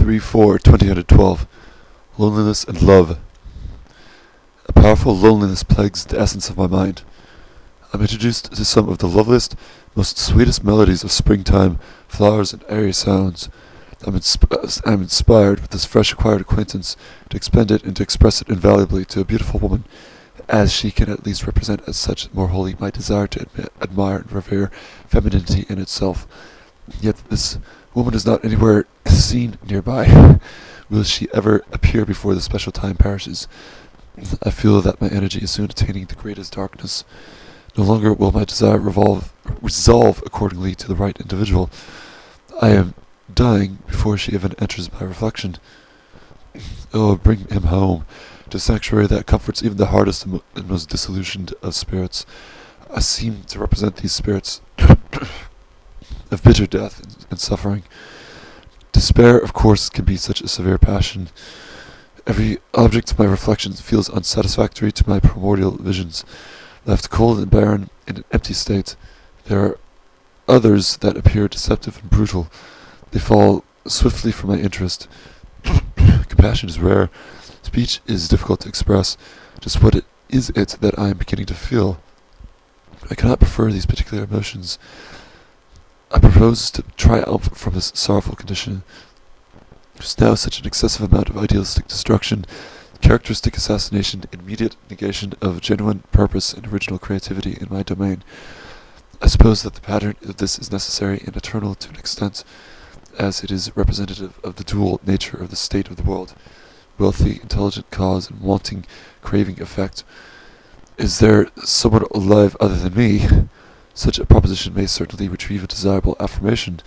3-4-2012. Loneliness and Love. A powerful loneliness plagues the essence of my mind. I'm introduced to some of the loveliest, most sweetest melodies of springtime, flowers, and airy sounds. I'm inspired with this fresh acquired acquaintance to expend it and to express it invaluably to a beautiful woman, as she can at least represent as such more wholly my desire to admire and revere femininity in itself. Yet this woman is not anywhere seen nearby. Will she ever appear before the special time perishes? I feel that my energy is soon attaining the greatest darkness. No longer will my desire resolve accordingly to the right individual. I am dying before she even enters my reflection. Oh, bring him home, to a sanctuary that comforts even the hardest and most disillusioned of spirits. I seem to represent these spirits of bitter death and suffering. Despair, of course, can be such a severe passion. Every object of my reflections feels unsatisfactory to my primordial visions. Left cold and barren in an empty state, there are others that appear deceptive and brutal. They fall swiftly from my interest. Compassion is rare. Speech is difficult to express. Just what is it that I am beginning to feel? I cannot prefer these particular emotions. I propose to triumph from this sorrowful condition. There's now such an excessive amount of idealistic destruction, characteristic assassination, immediate negation of genuine purpose and original creativity in my domain. I suppose that the pattern of this is necessary and eternal to an extent, as it is representative of the dual nature of the state of the world, wealthy, intelligent cause and wanting, craving effect. Is there someone alive other than me? Such a proposition may certainly retrieve a desirable affirmation.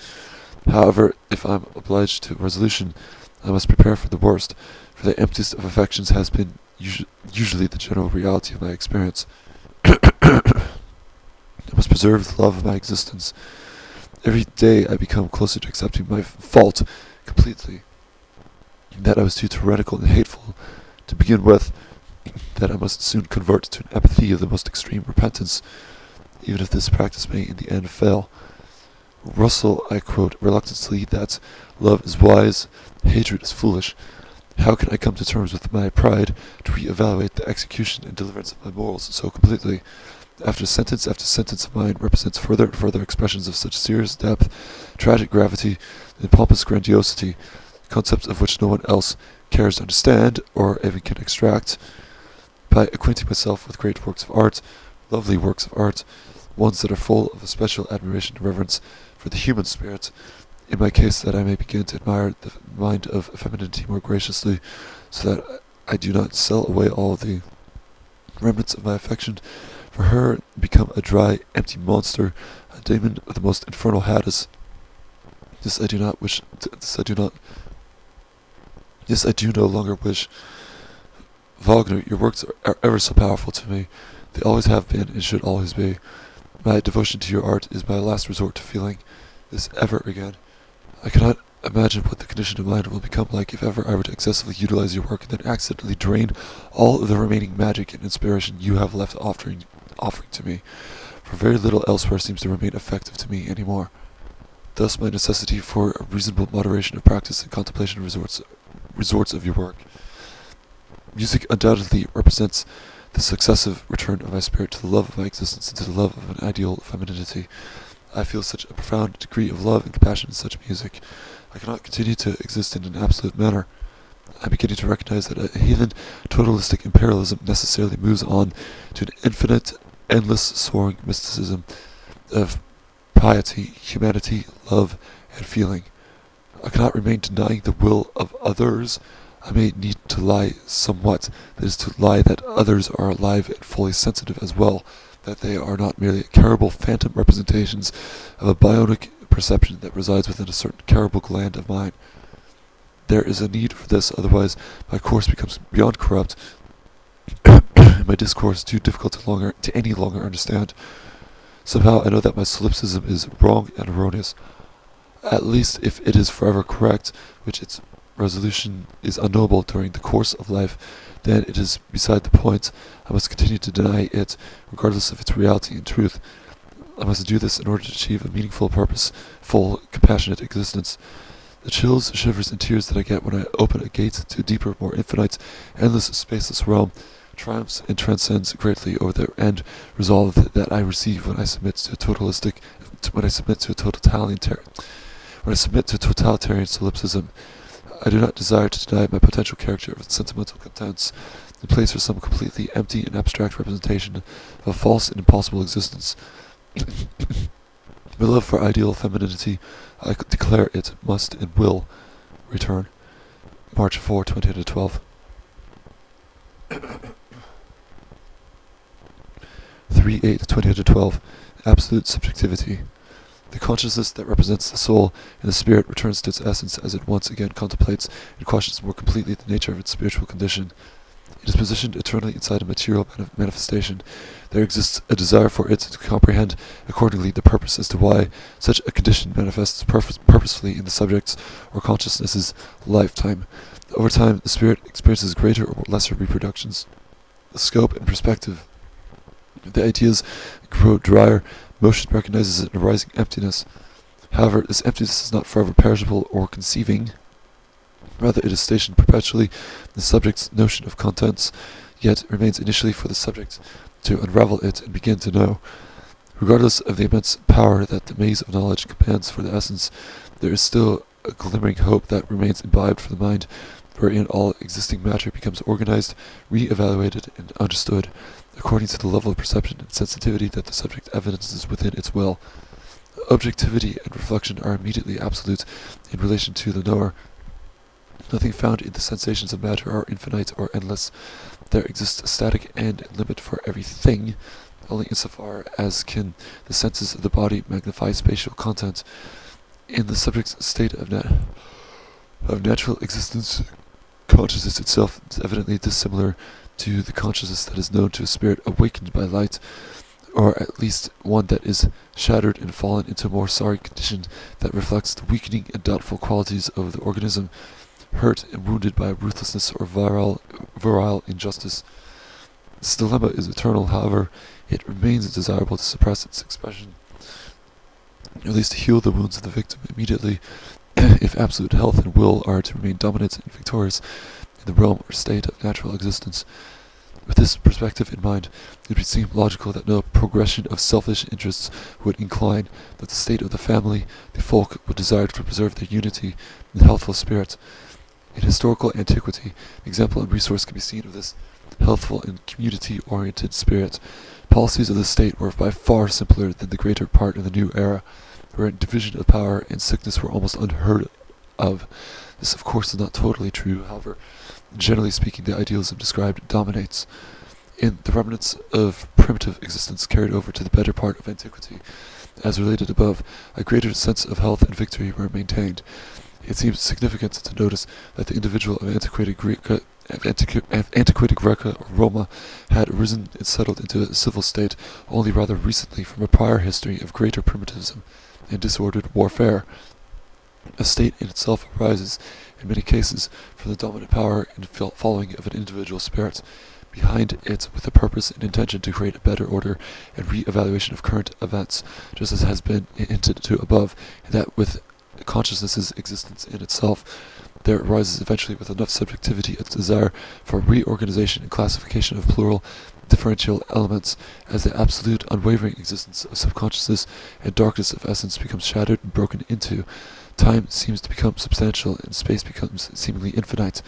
However, if I am obliged to resolution, I must prepare for the worst, for the emptiest of affections has been usually the general reality of my experience. I must preserve the love of my existence. Every day I become closer to accepting my fault completely, that I was too tyrannical and hateful to begin with, that I must soon convert to an apathy of the most extreme repentance, even if this practice may in the end fail. Russell, I quote reluctantly, that love is wise, hatred is foolish. How can I come to terms with my pride to re-evaluate the execution and deliverance of my morals so completely, after sentence of mine represents further and further expressions of such serious depth, tragic gravity, and pompous grandiosity, concepts of which no one else cares to understand, or even can extract? By acquainting myself with great works of art, lovely works of art, ones that are full of a special admiration and reverence for the human spirit, in my case that I may begin to admire the mind of femininity more graciously, so that I do not sell away all the remnants of my affection for her and become a dry, empty monster, a demon of the most infernal Hades. This I do no longer wish. Wagner, your works are ever so powerful to me. They always have been and should always be. My devotion to your art is my last resort to feeling this ever again. I cannot imagine what the condition of mind will become like if ever I were to excessively utilize your work and then accidentally drain all of the remaining magic and inspiration you have left offering to me, for very little elsewhere seems to remain effective to me any more. Thus my necessity for a reasonable moderation of practice and contemplation resorts of your work. Music undoubtedly represents the successive return of my spirit to the love of my existence and to the love of an ideal femininity. I feel such a profound degree of love and compassion in such music. I cannot continue to exist in an absolute manner. I'm beginning to recognize that a heathen, totalistic imperialism necessarily moves on to an infinite, endless, soaring mysticism of piety, humanity, love, and feeling. I cannot remain denying the will of others. I may need to lie somewhat, that is to lie that others are alive and fully sensitive as well, that they are not merely caribal phantom representations of a bionic perception that resides within a certain caribal gland of mine. There is a need for this, otherwise my course becomes beyond corrupt, and my discourse too difficult to any longer understand. Somehow I know that my solipsism is wrong and erroneous. At least if it is forever correct, which its resolution is unknowable during the course of life, then it is beside the point. I must continue to deny it, regardless of its reality and truth. I must do this in order to achieve a meaningful purpose, full, compassionate existence. The chills, shivers, and tears that I get when I open a gate to a deeper, more infinite, endless, spaceless realm triumphs and transcends greatly over the end resolve that I receive when I submit to a totalitarian solipsism. I do not desire to deny my potential character of sentimental contents in place for some completely empty and abstract representation of a false and impossible existence. My love for ideal femininity, I declare it must and will return. March 4, 2012. 3/8/2012. Absolute subjectivity. The consciousness that represents the soul and the spirit returns to its essence as it once again contemplates and questions more completely the nature of its spiritual condition. It is positioned eternally inside a material manifestation. There exists a desire for it to comprehend accordingly the purpose as to why such a condition manifests purposefully in the subject's or consciousness's lifetime. Over time, the spirit experiences greater or lesser reproductions. The scope and perspective. The ideas grow drier. Motion recognizes an arising emptiness. However, this emptiness is not forever perishable or conceiving. Rather, it is stationed perpetually in the subject's notion of contents, yet remains initially for the subject to unravel it and begin to know. Regardless of the immense power that the maze of knowledge commands for the essence, there is still a glimmering hope that remains imbibed for the mind, wherein all existing matter becomes organized, re-evaluated, and understood, according to the level of perception and sensitivity that the subject evidences within its will. Objectivity and reflection are immediately absolute in relation to the knower. Nothing found in the sensations of matter are infinite or endless. There exists a static end and limit for everything, only insofar as can the senses of the body magnify spatial content. In the subject's state of natural existence, consciousness itself is evidently dissimilar to the consciousness that is known to a spirit awakened by light, or at least one that is shattered and fallen into a more sorry condition that reflects the weakening and doubtful qualities of the organism, hurt and wounded by ruthlessness or virile injustice. This dilemma is eternal, however, it remains desirable to suppress its expression, or at least to heal the wounds of the victim immediately, if absolute health and will are to remain dominant and victorious in the realm or state of natural existence. With this perspective in mind, it would seem logical that no progression of selfish interests would incline, that the state of the family, the folk, would desire to preserve their unity and healthful spirit. In historical antiquity, an example and resource can be seen of this healthful and community-oriented spirit. Policies of the state were by far simpler than the greater part of the new era, wherein division of power and sickness were almost unheard of. This, of course, is not totally true, however. Generally speaking, the idealism described dominates. In the remnants of primitive existence carried over to the better part of antiquity, as related above, a greater sense of health and victory were maintained. It seems significant to notice that the individual of antiquated Grecia or Roma had arisen and settled into a civil state only rather recently from a prior history of greater primitivism and disordered warfare. A state in itself arises, in many cases, from the dominant power and following of an individual spirit, behind it with the purpose and intention to create a better order and re-evaluation of current events, just as has been hinted to above, and that with consciousness's existence in itself, there arises eventually with enough subjectivity a desire for reorganization and classification of plural differential elements, as the absolute unwavering existence of subconsciousness and darkness of essence becomes shattered and broken into. Time seems to become substantial, and space becomes seemingly infinite.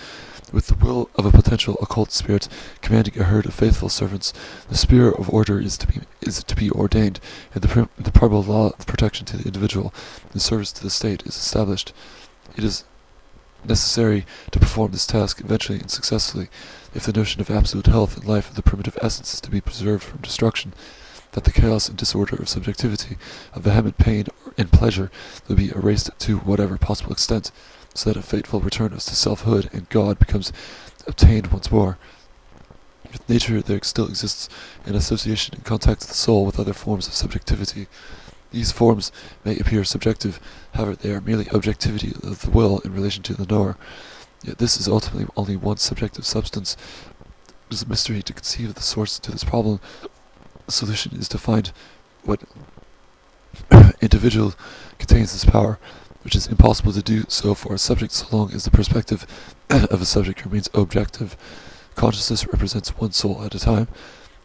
With the will of a potential occult spirit commanding a herd of faithful servants, the spirit of order is to be ordained, and the probable law of protection to the individual and service to the state is established. It is necessary to perform this task eventually and successfully, if the notion of absolute health and life of the primitive essence is to be preserved from destruction, that the chaos and disorder of subjectivity, of vehement pain and pleasure, will be erased to whatever possible extent, so that a fateful return to selfhood and God becomes obtained once more. With nature there still exists an association and contact of the soul with other forms of subjectivity. These forms may appear subjective, however they are merely objectivity of the will in relation to the knower. Yet this is ultimately only one subjective substance. It is a mystery to conceive the source to this problem. The solution is to find what individual contains this power, which is impossible to do so for a subject so long as the perspective of a subject remains objective. Consciousness represents one soul at a time,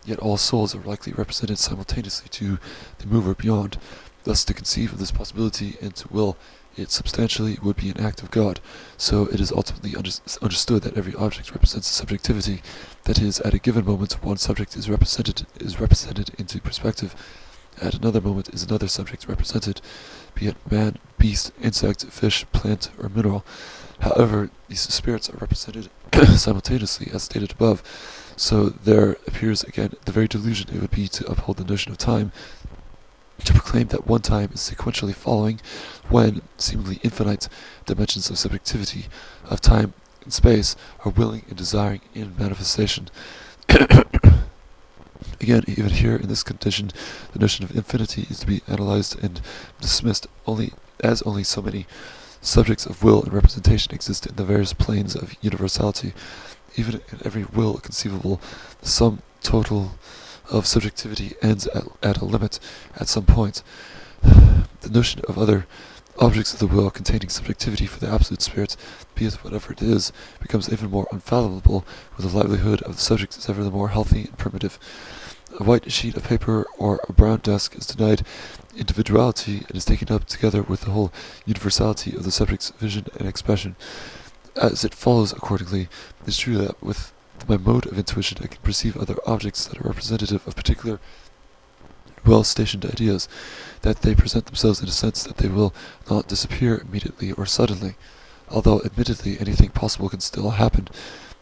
yet all souls are likely represented simultaneously to the mover beyond. Thus, to conceive of this possibility and to will it substantially would be an act of God. So it is ultimately understood that every object represents a subjectivity, that is, at a given moment one subject is represented into perspective, at another moment is another subject represented, be it man, beast, insect, fish, plant, or mineral. However, these spirits are represented simultaneously, as stated above, so there appears again the very delusion it would be to uphold the notion of time, to proclaim that one time is sequentially following, when seemingly infinite dimensions of subjectivity, of time and space, are willing and desiring in manifestation. Again, even here in this condition, the notion of infinity is to be analyzed and dismissed only so many subjects of will and representation exist in the various planes of universality. Even in every will conceivable, the sum total of subjectivity ends at a limit, at some point. The notion of other objects of the will containing subjectivity for the absolute spirit, be it whatever it is, becomes even more unfathomable, where the livelihood of the subject is ever the more healthy and primitive. A white sheet of paper or a brown desk is denied individuality and is taken up together with the whole universality of the subject's vision and expression. As it follows, accordingly, it is true that with my mode of intuition I can perceive other objects that are representative of particular well-stationed ideas, that they present themselves in a sense that they will not disappear immediately or suddenly. Although admittedly anything possible can still happen,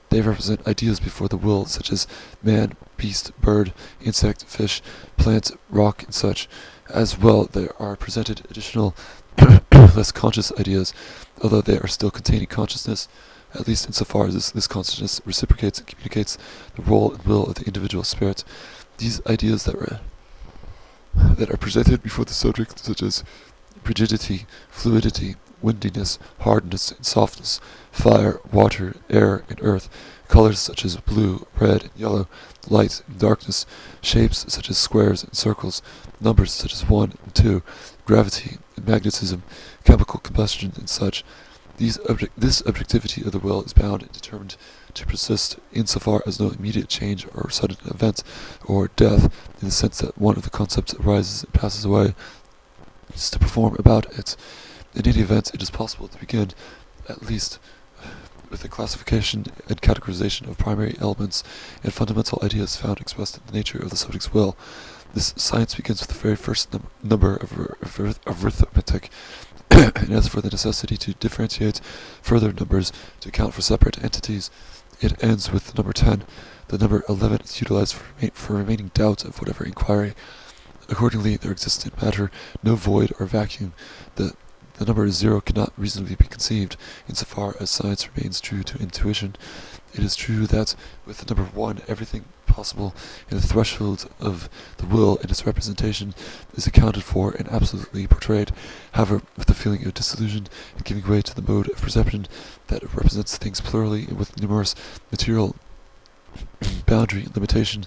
they represent ideas before the will, such as man, beast, bird, insect, fish, plant, rock, and such. As well, there are presented additional, less conscious ideas, although they are still containing consciousness, at least insofar as this consciousness reciprocates and communicates the role and will of the individual spirit. These ideas that are presented before the subject, such as rigidity, fluidity, windiness, hardness, and softness, fire, water, air, and earth, colors such as blue, red, and yellow, light and darkness, shapes such as squares and circles, numbers such as 1 and 2, gravity and magnetism, chemical combustion, and such. This objectivity of the will is bound and determined to persist insofar as no immediate change or sudden event or death, in the sense that one of the concepts arises and passes away, is to perform about it. In any event, it is possible to begin, at least, with the classification and categorization of primary elements and fundamental ideas found expressed in the nature of the subject's will. This science begins with the very first number of arithmetic, and as for the necessity to differentiate further numbers to account for separate entities, it ends with the number 10. The number 11 is utilized for remaining doubt of whatever inquiry. Accordingly, there exists in matter no void or vacuum. The number 0 cannot reasonably be conceived, insofar as science remains true to intuition. It is true that with the number 1, everything possible in the threshold of the will and its representation is accounted for and absolutely portrayed. However, with the feeling of disillusion and giving way to the mode of perception that represents things plurally and with numerous material boundary and limitation,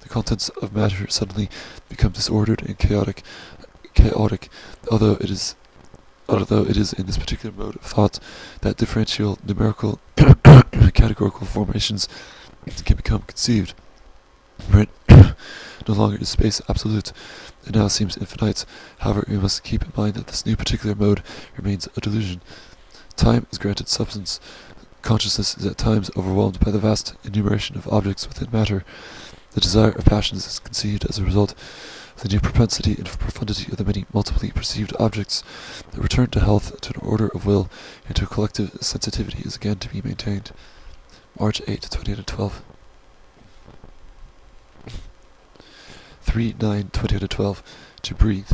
the contents of matter suddenly become disordered and chaotic, although it is in this particular mode of thought that differential, numerical, categorical formations can become conceived. Right? No longer is space absolute, it now seems infinite. However, we must keep in mind that this new particular mode remains a delusion. Time is granted substance. Consciousness is at times overwhelmed by the vast enumeration of objects within matter. The desire of passions is conceived as a result of the new propensity and profundity of the many multiply perceived objects. The return to health, to an order of will, and to a collective sensitivity is again to be maintained. March 8, 2012. 3-9-2012. To breathe.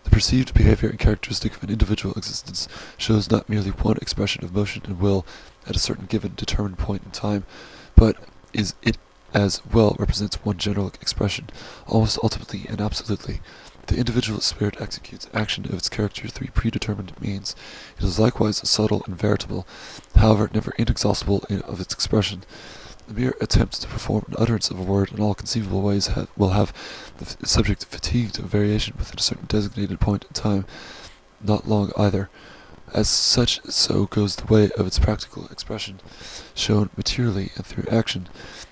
The perceived behavior and characteristic of an individual existence shows not merely one expression of motion and will at a certain given determined point in time, but it as well represents one general expression, almost ultimately and absolutely. The individual spirit executes action of its character through predetermined means. It is likewise subtle and veritable, however never inexhaustible of its expression. The mere attempt to perform an utterance of a word in all conceivable ways will have the subject fatigued of variation within a certain designated point in time. not long either. As such, so goes the way of its practical expression, shown materially and through action.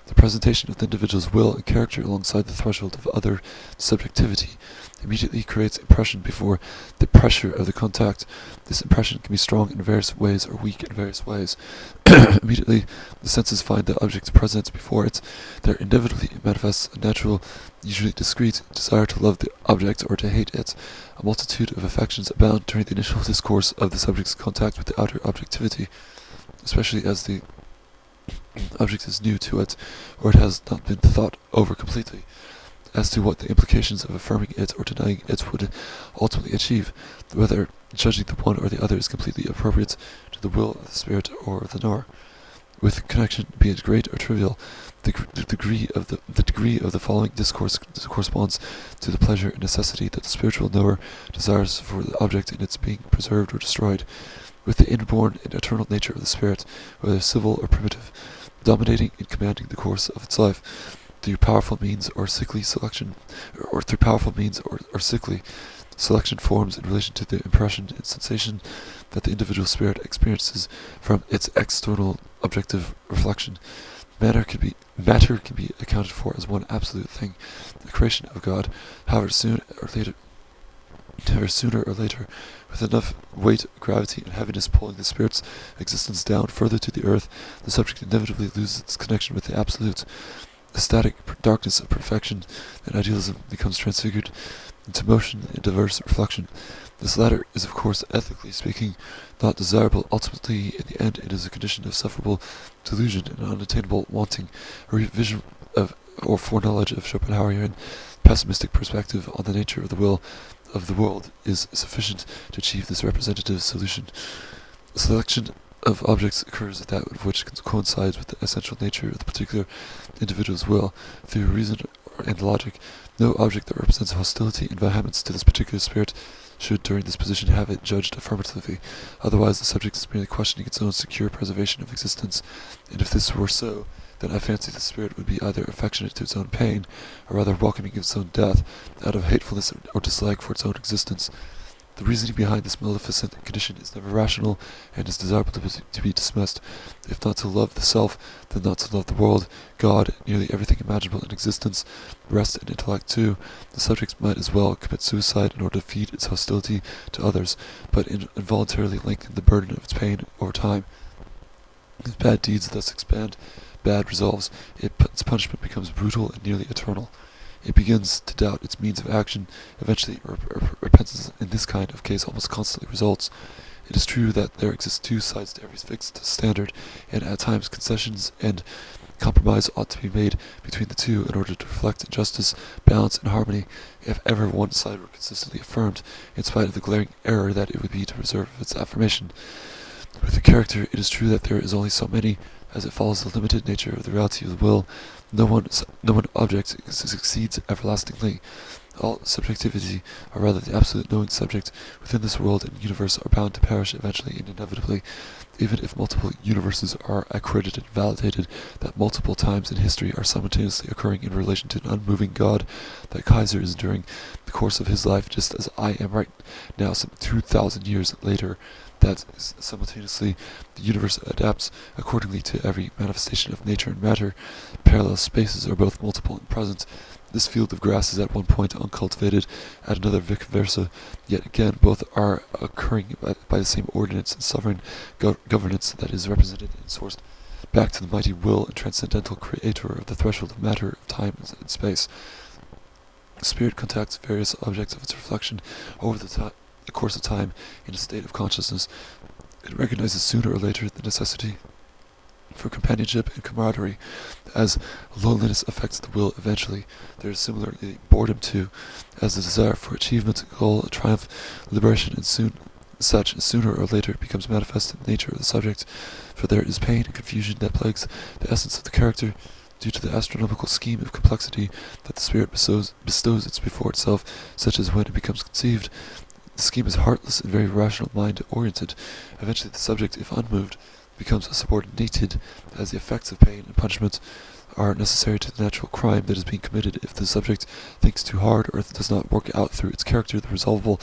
The presentation of the individual's will and character alongside the threshold of other subjectivity immediately creates impression before the pressure of the contact. This impression can be strong in various ways or weak in various ways. Immediately, the senses find the object present before it. There inevitably manifests a natural, usually discrete, desire to love the object or to hate it. A multitude of affections abound during the initial discourse of the subject's contact with the outer objectivity, especially as the object is new to it, or it has not been thought over completely as to what the implications of affirming it or denying it would ultimately achieve, whether judging the one or the other is completely appropriate to the will of the spirit or of the knower. With connection, be it great or trivial, the degree of the following discourse corresponds to the pleasure and necessity that the spiritual knower desires for the object in its being preserved or destroyed. With the inborn and eternal nature of the spirit, whether civil or primitive, dominating and commanding the course of its life, through powerful means or sickly selection, selection forms in relation to the impression and sensation that the individual spirit experiences from its external objective reflection. Matter can be accounted for as one absolute thing, the creation of God. However, sooner or later, with enough weight, gravity, and heaviness pulling the spirit's existence down further to the earth, the subject inevitably loses its connection with the absolute. The static darkness of perfection and idealism becomes transfigured into motion and diverse reflection. This latter is, of course, ethically speaking, not desirable. Ultimately, in the end, it is a condition of sufferable delusion and unattainable wanting. A revision of or foreknowledge of Schopenhauerian pessimistic perspective on the nature of the will of the world is sufficient to achieve this representative solution. The selection of objects occurs that which coincides with the essential nature of the particular individual's will. Through reason and logic, no object that represents hostility and vehemence to this particular spirit should during this position have it judged affirmatively. Otherwise the subject is merely questioning its own secure preservation of existence, and if this were so, then I fancy the spirit would be either affectionate to its own pain, or rather welcoming its own death, out of hatefulness or dislike for its own existence. The reasoning behind this maleficent condition is never rational, and is desirable to be dismissed. If not to love the self, then not to love the world, God, nearly everything imaginable in existence, rest and intellect too. The subject might as well commit suicide in order to feed its hostility to others, but involuntarily lengthen the burden of its pain over time. As bad deeds thus expand bad resolves, its punishment becomes brutal and nearly eternal. It begins to doubt its means of action. Eventually, repentance in this kind of case almost constantly results. It is true that there exist two sides to every fixed standard, and at times concessions and compromise ought to be made between the two in order to reflect justice, balance, and harmony. If ever one side were consistently affirmed, in spite of the glaring error that it would be to reserve its affirmation. With the character, it is true that there is only so many, as it follows the limited nature of the reality of the will. No one object succeeds everlastingly. All subjectivity, or rather the absolute knowing subject, within this world and universe are bound to perish eventually and inevitably, even if multiple universes are accredited and validated that multiple times in history are simultaneously occurring in relation to an unmoving God. That Kaiser is during the course of his life just as I am right now some 2,000 years later. That simultaneously the universe adapts accordingly to every manifestation of nature and matter. Parallel spaces are both multiple and present. This field of grass is at one point uncultivated, at another vice versa, yet again both are occurring by the same ordinance and sovereign governance that is represented and sourced back to the mighty will and transcendental creator of the threshold of matter, of time and space. The spirit contacts various objects of its reflection over the course of time in a state of consciousness. It recognizes sooner or later the necessity for companionship and camaraderie. As loneliness affects the will eventually, there is similarly boredom too, as the desire for achievement, goal, triumph, liberation, and sooner or later becomes manifest in the nature of the subject, for there is pain and confusion that plagues the essence of the character, due to the astronomical scheme of complexity that the spirit bestows before itself, such as when it becomes conceived. The scheme is heartless and very rational mind-oriented. Eventually the subject, if unmoved, becomes subordinated, as the effects of pain and punishment are necessary to the natural crime that is being committed. If the subject thinks too hard, or does not work out through its character the resolvable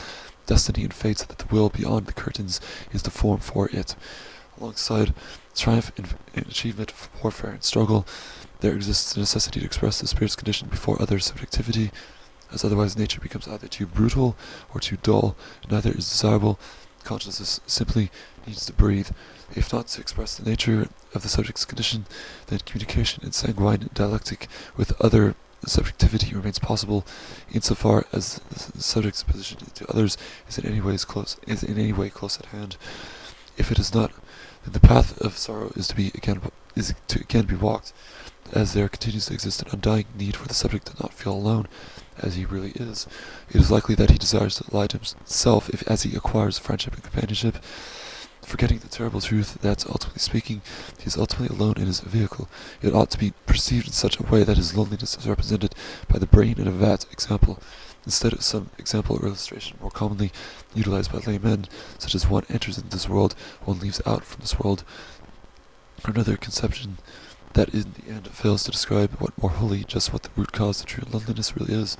destiny and fate that the will beyond the curtains is the form for it. Alongside triumph in achievement, warfare, and struggle, there exists the necessity to express the spirit's condition before other subjectivity, as otherwise nature becomes either too brutal or too dull, and neither is desirable. Consciousness simply needs to breathe. If not to express the nature of the subject's condition, then communication in sanguine dialectic with other subjectivity remains possible, insofar as the subject's position to others is in any way close at hand. If it is not, then the path of sorrow is to again be walked, as there continues to exist an undying need for the subject to not feel alone, as he really is. It is likely that he desires to lie to himself as he acquires friendship and companionship, forgetting the terrible truth that, ultimately speaking, he is ultimately alone in his vehicle. It ought to be perceived in such a way that his loneliness is represented by the brain in a vat example, instead of some example or illustration more commonly utilized by laymen, such as one enters into this world, one leaves out from this world, or another conception that in the end fails to describe what more wholly just what the root cause of true loneliness really is.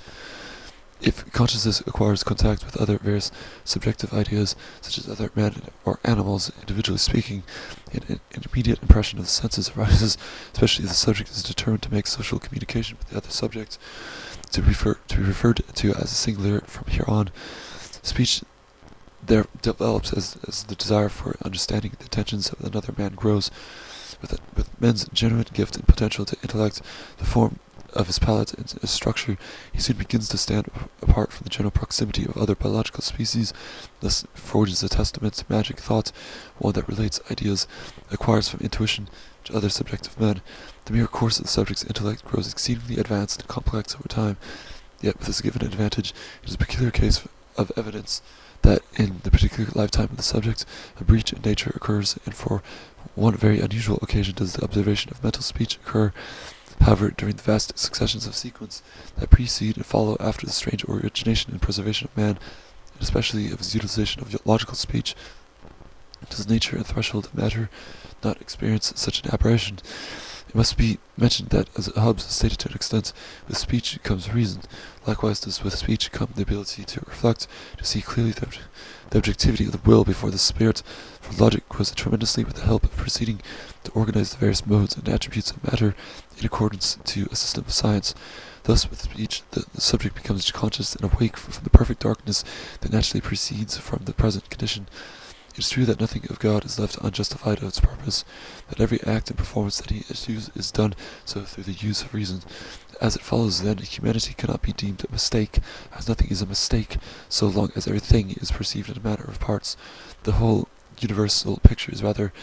If consciousness acquires contact with other various subjective ideas, such as other men or animals, individually speaking, an immediate impression of the senses arises, especially if the subject is determined to make social communication with the other subject, to be referred to as a singular from here on. Speech there develops as the desire for understanding the intentions of another man grows. With men's genuine gift and potential to intellect, the form of his palate and his structure, he soon begins to stand apart from the general proximity of other biological species, thus forges a testament to magic thought, one that relates ideas acquires from intuition to other subjective men. The mere course of the subject's intellect grows exceedingly advanced and complex over time, yet with this given advantage, it is a peculiar case of evidence that in the particular lifetime of the subject, a breach in nature occurs, and for one very unusual occasion does the observation of mental speech occur. However, during the vast successions of sequence that precede and follow after the strange origination and preservation of man, and especially of his utilization of logical speech, does nature and threshold of matter not experience such an aberration? It must be mentioned that, as Hobbes stated to an extent, with speech comes reason. Likewise does with speech come the ability to reflect, to see clearly the objectivity of the will before the spirit, for logic grows tremendously with the help of proceeding to organize the various modes and attributes of matter in accordance to a system of science. Thus, with speech, the subject becomes conscious and awake from the perfect darkness that naturally proceeds from the present condition. It is true that nothing of God is left unjustified of its purpose, that every act and performance that he issues is done so through the use of reason. As it follows, then, humanity cannot be deemed a mistake, as nothing is a mistake, so long as everything is perceived in a matter of parts. The whole universal picture is rather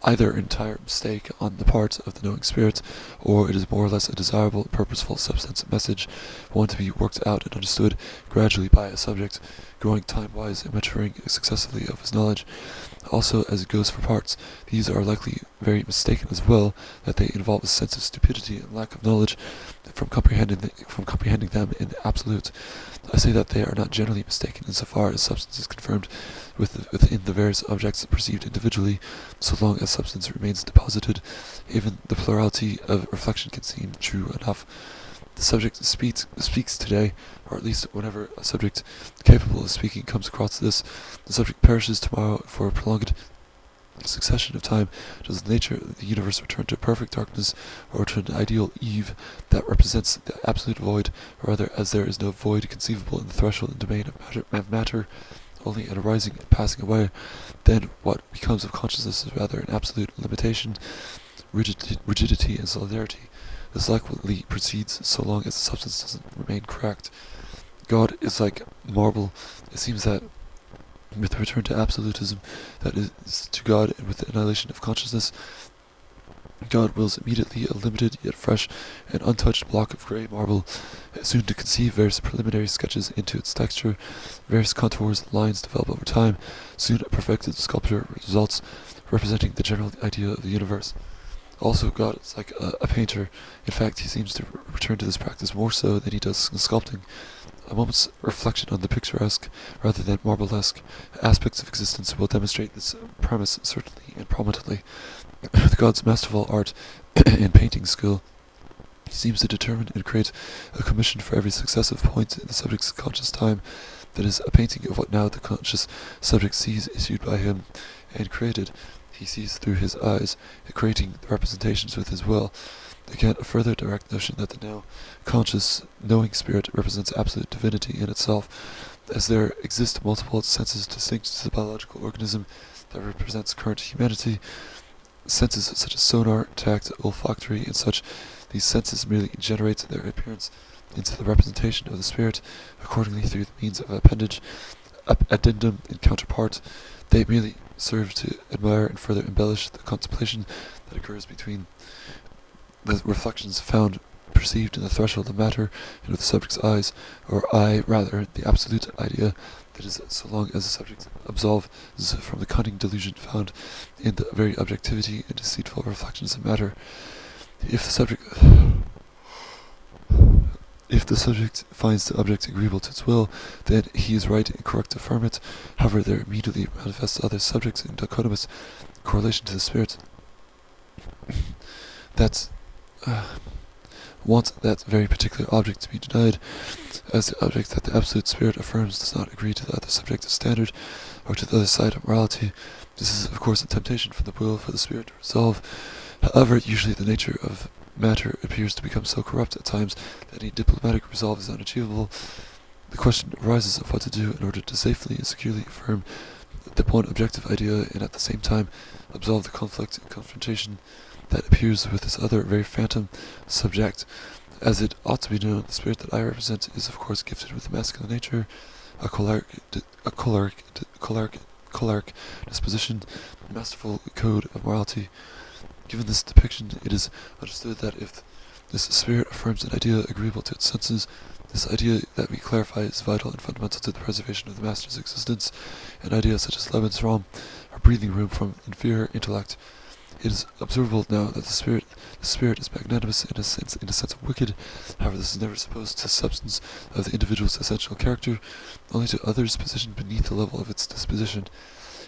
either an entire mistake on the part of the knowing spirit, or it is more or less a desirable, purposeful substance message, one to be worked out and understood gradually by a subject, growing time-wise and maturing successively of his knowledge. Also, as it goes for parts, these are likely very mistaken as well, that they involve a sense of stupidity and lack of knowledge from comprehending them in the absolute. I say that they are not generally mistaken insofar as substance is confirmed within the various objects perceived individually, so long as substance remains deposited. Even the plurality of reflection can seem true enough. The subject speaks today, or at least whenever a subject capable of speaking comes across this, the subject perishes tomorrow for a prolonged succession of time. Does the nature of the universe return to perfect darkness, or to an ideal Eve that represents the absolute void, or rather, as there is no void conceivable in the threshold and domain of matter, only an arising and passing away, then what becomes of consciousness is rather an absolute limitation, rigidity and solidarity. This likely proceeds so long as the substance doesn't remain cracked. God is like marble. It seems that with the return to absolutism, that is to God, and with the annihilation of consciousness, God wills immediately a limited yet fresh and untouched block of grey marble, soon to conceive various preliminary sketches into its texture. Various contours and lines develop over time. Soon a perfected sculpture results, representing the general idea of the universe. Also, God is like a painter. In fact, he seems to return to this practice more so than he does in sculpting. A moment's reflection on the picturesque, rather than marblesque, aspects of existence will demonstrate this premise certainly and prominently. With God's masterful art and painting skill, he seems to determine and create a commission for every successive point in the subject's conscious time, that is, a painting of what now the conscious subject sees issued by him and created. He sees through his eyes, creating the representations with his will. Again, a further direct notion that the now conscious, knowing spirit represents absolute divinity in itself, as there exist multiple senses distinct to the biological organism that represents current humanity. Senses such as sonar, tact, olfactory, and such, these senses merely generate their appearance into the representation of the spirit, accordingly through the means of appendage, addendum, and counterpart. They merely serve to admire and further embellish the contemplation that occurs between the reflections found perceived in the threshold of matter and with the subject's eyes, or eye rather, the absolute idea, that is, so long as the subject absolves from the cunning delusion found in the very objectivity and deceitful reflections of matter. If the subject finds the object agreeable to its will, then he is right and correct to affirm it. However, there immediately manifests other subjects in dichotomous correlation to the spirit that want that very particular object to be denied, as the object that the absolute spirit affirms does not agree to the other subjective standard or to the other side of morality. This is, of course, a temptation from the will for the spirit to resolve. However, usually the nature of matter appears to become so corrupt at times that any diplomatic resolve is unachievable. The question arises of what to do in order to safely and securely affirm the one objective idea and at the same time absolve the conflict and confrontation that appears with this other very phantom subject. As it ought to be known, the spirit that I represent is of course gifted with a masculine nature, a choleric disposition, a masterful code of morality. Given this depiction, it is understood that if this spirit affirms an idea agreeable to its senses, this idea that we clarify is vital and fundamental to the preservation of the master's existence. An idea such as Lebensraum, or breathing room from inferior intellect. It is observable now that the spirit is magnanimous in a sense wicked. However, this is never supposed to substance of the individual's essential character, only to others positioned beneath the level of its disposition.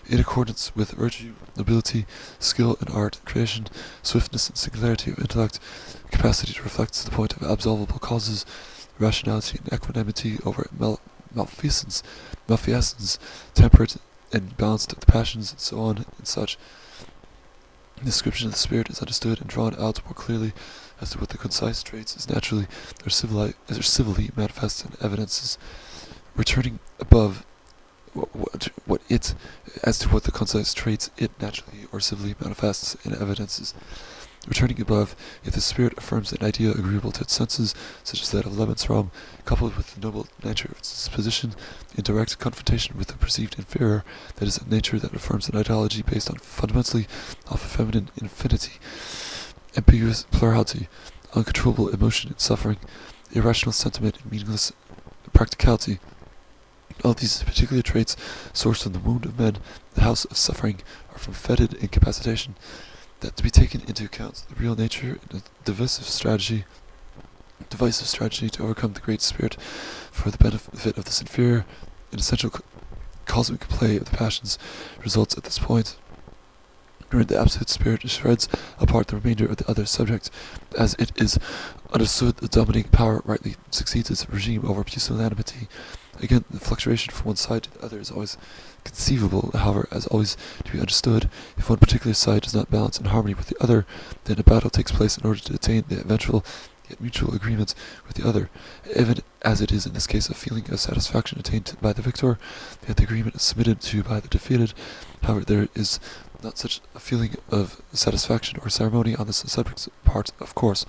In accordance with virtue, nobility, skill in art and creation, swiftness and singularity of intellect, capacity to reflect to the point of absolvable causes, rationality and equanimity over malfeasance, temperate and balanced of the passions, and so on and such. The description of the spirit is understood and drawn out more clearly as to what the concise traits is naturally or civilly manifests and evidences, returning above as to what the concise traits it naturally or civilly manifests and evidences. Returning above, if the spirit affirms an idea agreeable to its senses, such as that of Lebensraum, coupled with the noble nature of its disposition, in direct confrontation with the perceived inferior, that is, a nature that affirms an ideology based on fundamentally off of feminine infinity, ambiguous plurality, uncontrollable emotion and suffering, irrational sentiment and meaningless practicality. All these particular traits, sourced from the wound of men, the house of suffering, are from fetid incapacitation. That to be taken into account the real nature and a divisive strategy to overcome the great spirit for the benefit of this inferior and essential cosmic play of the passions results at this point, wherein the absolute spirit shreds apart the remainder of the other subject, as it is understood the dominating power rightly succeeds its regime over pusillanimity. Again, the fluctuation from one side to the other is always conceivable, however, as always to be understood. If one particular side does not balance in harmony with the other, then a battle takes place in order to attain the eventual yet mutual agreement with the other, even as it is in this case a feeling of satisfaction attained by the victor, yet the agreement is submitted to by the defeated. However, there is not such a feeling of satisfaction or ceremony on the subject's part, of course.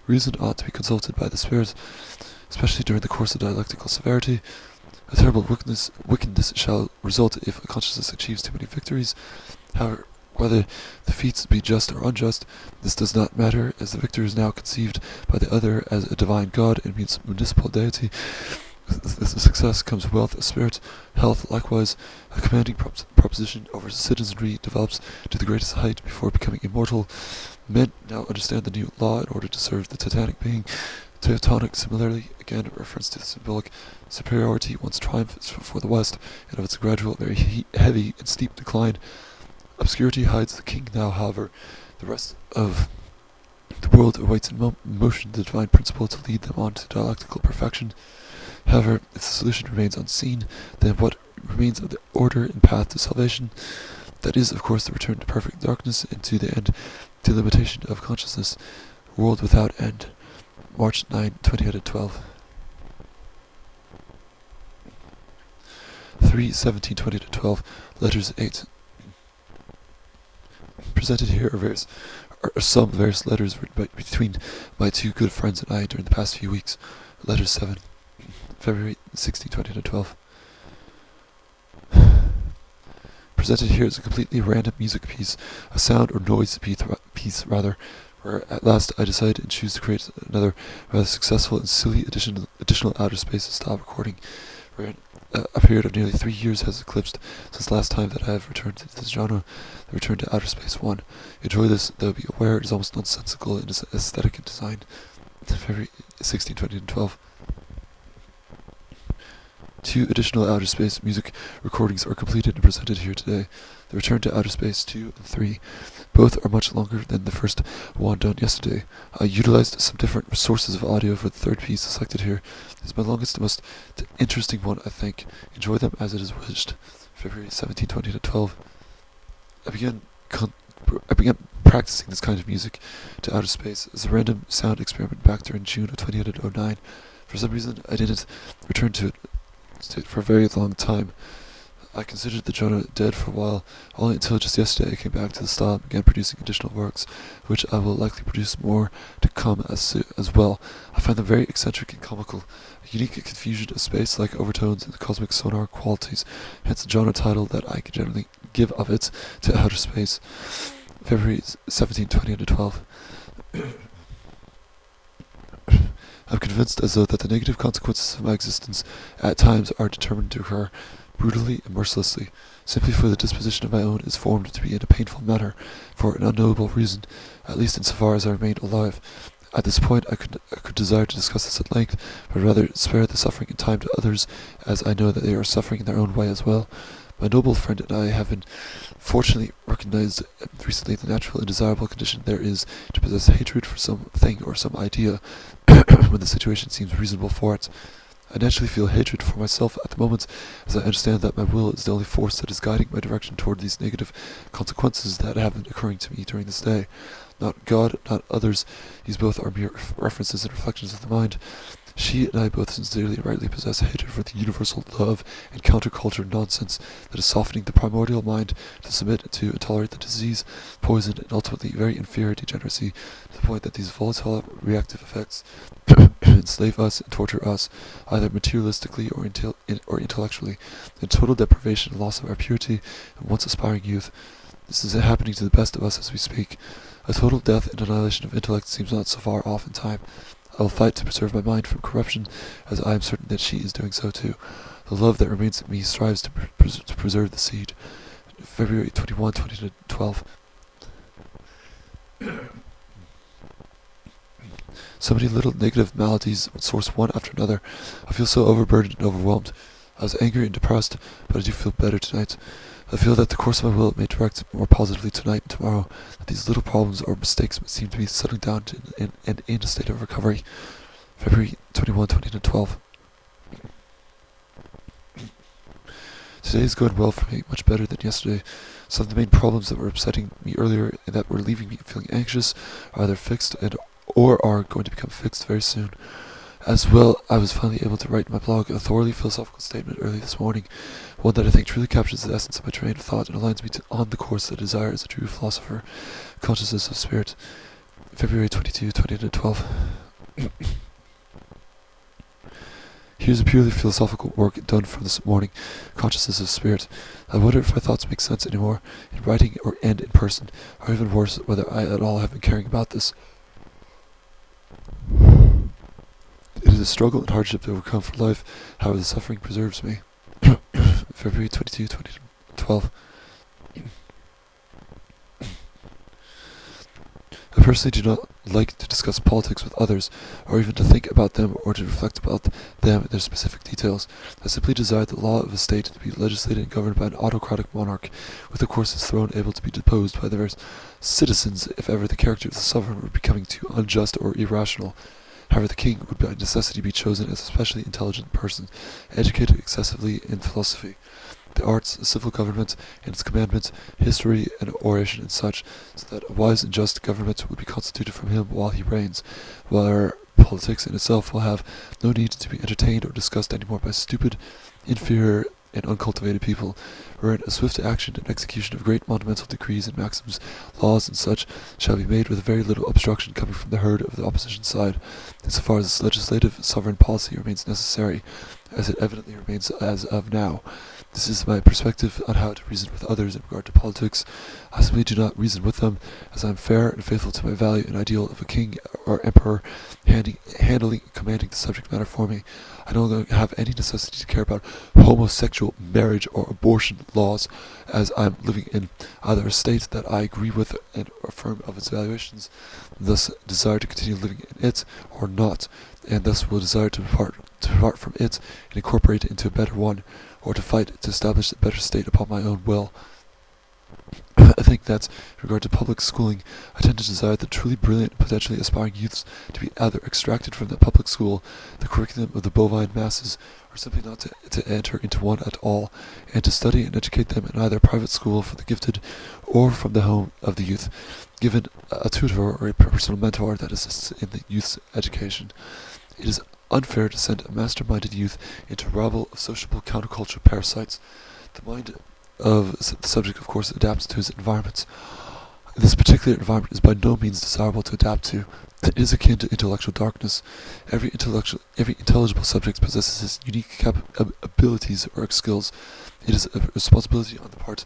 Reason ought to be consulted by the spirit, especially during the course of dialectical severity. A terrible wickedness shall result if a consciousness achieves too many victories. However, whether the feats be just or unjust, this does not matter, as the victor is now conceived by the other as a divine god and means municipal deity. With the success comes wealth of spirit, health likewise. A commanding proposition over citizenry develops to the greatest height before becoming immortal. Men now understand the new law in order to serve the Titanic being. Teutonic, similarly, again a reference to the symbolic superiority once triumphs for the West, and of its gradual, very heavy and steep decline. Obscurity hides the king now, however. The rest of the world awaits in motion the divine principle to lead them on to dialectical perfection. However, if the solution remains unseen, then what remains of the order and path to salvation? That is, of course, the return to perfect darkness and to the end, to limitation of consciousness, world without end. March 9, 2012. 3/17/2012, letters 8. Presented here are some various letters written between my two good friends and I during the past few weeks. Letter 7, February 16, 2012. Presented here is a completely random music piece, a sound or noise piece rather, where at last I decide and choose to create another rather successful and silly additional outer space style recording, where a period of nearly 3 years has eclipsed since the last time that I have returned to this genre, the return to Outer Space 1. Enjoy this, though be aware it is almost nonsensical in its aesthetic and design. February 16, 2012. 2 additional Outer Space music recordings are completed and presented here today. The Return to Outer Space 2 and 3. Both are much longer than the first one done yesterday. I utilized some different sources of audio for the third piece selected here. It's my longest and most interesting one, I think. Enjoy them as it is wished. February 17, 2012. I began practicing this kind of music to outer space as a random sound experiment back during June of 2009. For some reason, I didn't return to it for a very long time. I considered the genre dead for a while, only until just yesterday I came back to the style and began producing additional works, which I will likely produce more to come as well. I find them very eccentric and comical, a unique confusion of space-like overtones and cosmic sonar qualities, hence the genre title that I can generally give of it, To Outer Space. February 17, 2012. I'm convinced as though that the negative consequences of my existence at times are determined to occur brutally and mercilessly, simply for the disposition of my own is formed to be in a painful manner, for an unknowable reason, at least insofar as I remain alive. At this point I could desire to discuss this at length, but rather spare the suffering and time to others, as I know that they are suffering in their own way as well. My noble friend and I have been fortunately recognized recently the natural and desirable condition there is to possess hatred for some thing or some idea, when the situation seems reasonable for it. I naturally feel hatred for myself at the moment, as I understand that my will is the only force that is guiding my direction toward these negative consequences that have been occurring to me during this day. Not God, not others, these both are mere references and reflections of the mind. She and I both sincerely and rightly possess hatred for the universal love and counterculture nonsense that is softening the primordial mind to submit to and tolerate the disease, poison, and ultimately very inferior degeneracy, to the point that these volatile reactive effects enslave us and torture us, either materialistically or intellectually, in total deprivation and loss of our purity and once aspiring youth. This is happening to the best of us as we speak. A total death and annihilation of intellect seems not so far off in time. I will fight to preserve my mind from corruption, as I am certain that she is doing so too. The love that remains in me strives to preserve the seed. February 21, 2012. So many little negative maladies source one after another. I feel so overburdened and overwhelmed. I was angry and depressed, but I do feel better tonight. I feel that the course of my will may direct more positively tonight and tomorrow, that these little problems or mistakes seem to be settling down and in a state of recovery. February 21, 2012. Today is going well for me, much better than yesterday. Some of the main problems that were upsetting me earlier and that were leaving me feeling anxious are either fixed or are going to become fixed very soon. As well, I was finally able to write in my blog a thoroughly philosophical statement early this morning, one that I think truly captures the essence of my train of thought and aligns me on the course that I desire as a true philosopher, Consciousness of Spirit. February 22, 2012. Here's a purely philosophical work done for this morning, Consciousness of Spirit. I wonder if my thoughts make sense anymore, in writing and in person, or even worse, whether I at all have been caring about this. It is a struggle and hardship to overcome for life, however the suffering preserves me. February 22, 2012. I personally do not like to discuss politics with others, or even to think about them or to reflect about them in their specific details. I simply desire the law of a state to be legislated and governed by an autocratic monarch, with the course of his throne able to be deposed by the various citizens if ever the character of the sovereign were becoming too unjust or irrational. However, the king would by necessity be chosen as a specially intelligent person, educated excessively in philosophy, the arts, civil government, and its commandments, history, and oration, and such, so that a wise and just government would be constituted from him while he reigns, where politics in itself will have no need to be entertained or discussed any more by stupid, inferior, and uncultivated people, wherein a swift action and execution of great monumental decrees and maxims, laws, and such, shall be made with very little obstruction coming from the herd of the opposition side, insofar as this legislative sovereign policy remains necessary, as it evidently remains as of now. This is my perspective on how to reason with others in regard to politics. I simply do not reason with them, as I am fair and faithful to my value and ideal of a king or emperor handling and commanding the subject matter for me. I no longer have any necessity to care about homosexual marriage or abortion laws, as I am living in either a state that I agree with and affirm of its valuations, and thus desire to continue living in it, or not, and thus will desire to depart from it and incorporate it into a better one, or to fight to establish a better state upon my own will. I think that, in regard to public schooling, I tend to desire the truly brilliant and potentially aspiring youths to be either extracted from the public school, the curriculum of the bovine masses, or simply not to enter into one at all, and to study and educate them in either a private school for the gifted, or from the home of the youth, given a tutor or a personal mentor that assists in the youth's education. It is unfair to send a master-minded youth into a rabble of sociable counterculture parasites. The mind of the subject, of course, adapts to his environments. This particular environment is by no means desirable to adapt to. It is akin to intellectual darkness. Every intelligible subject possesses his unique abilities or skills. It is a responsibility on the part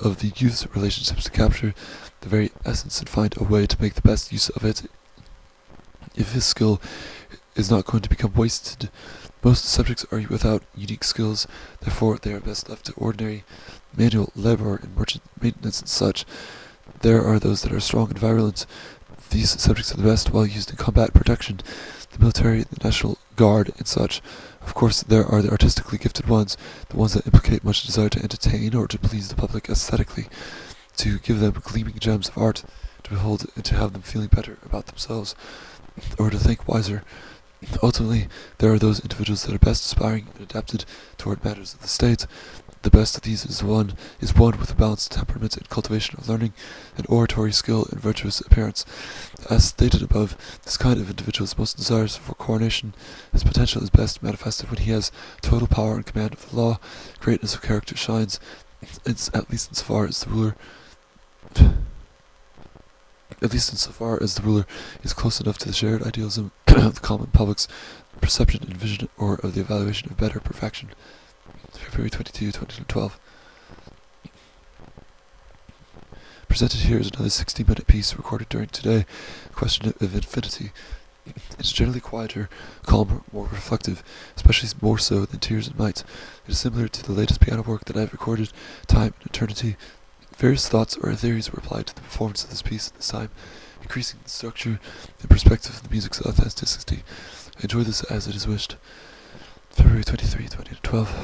of the youth's relationships to capture the very essence and find a way to make the best use of it. If his skill is not going to become wasted, most subjects are without unique skills, therefore they are best left to ordinary manual labor and merchant maintenance and such. There are those that are strong and virulent. These subjects are the best while used in combat protection, the military, the national guard, and such. Of course, there are the artistically gifted ones, the ones that implicate much desire to entertain or to please the public aesthetically, to give them gleaming gems of art, to behold and to have them feeling better about themselves, or to think wiser. Ultimately, there are those individuals that are best aspiring and adapted toward matters of the state. The best of these is one with a balanced temperament and cultivation of learning, and oratory skill and virtuous appearance. As stated above, this kind of individual is most desirous for coronation. His potential is best manifested when he has total power and command of the law. Greatness of character shines, at least insofar as the ruler is close enough to the shared idealism of the common public's perception and vision, or of the evaluation of better perfection. February 22, 2012. Presented here is another 60-minute piece recorded during today, Question of Infinity. It's generally quieter, calmer, more reflective, especially more so than Tears and Might. It is similar to the latest piano work that I have recorded, Time and Eternity. Various thoughts or theories were applied to the performance of this piece at this time, increasing the structure and perspective of the music's authenticity. Enjoy this as it is wished. February 23, 2012.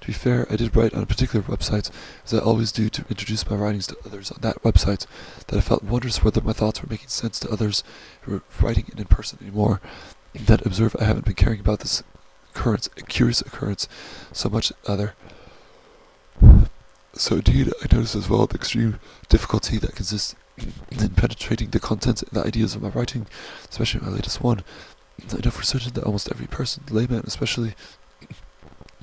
To be fair, I did write on a particular website, as I always do to introduce my writings to others on that website, that I felt wondrous whether my thoughts were making sense to others who were writing it in person anymore. That observe I haven't been caring about this curious occurrence so much either. So indeed, I notice as well the extreme difficulty that consists in penetrating the content and the ideas of my writing, especially my latest one. I know for certain that almost every person, layman especially,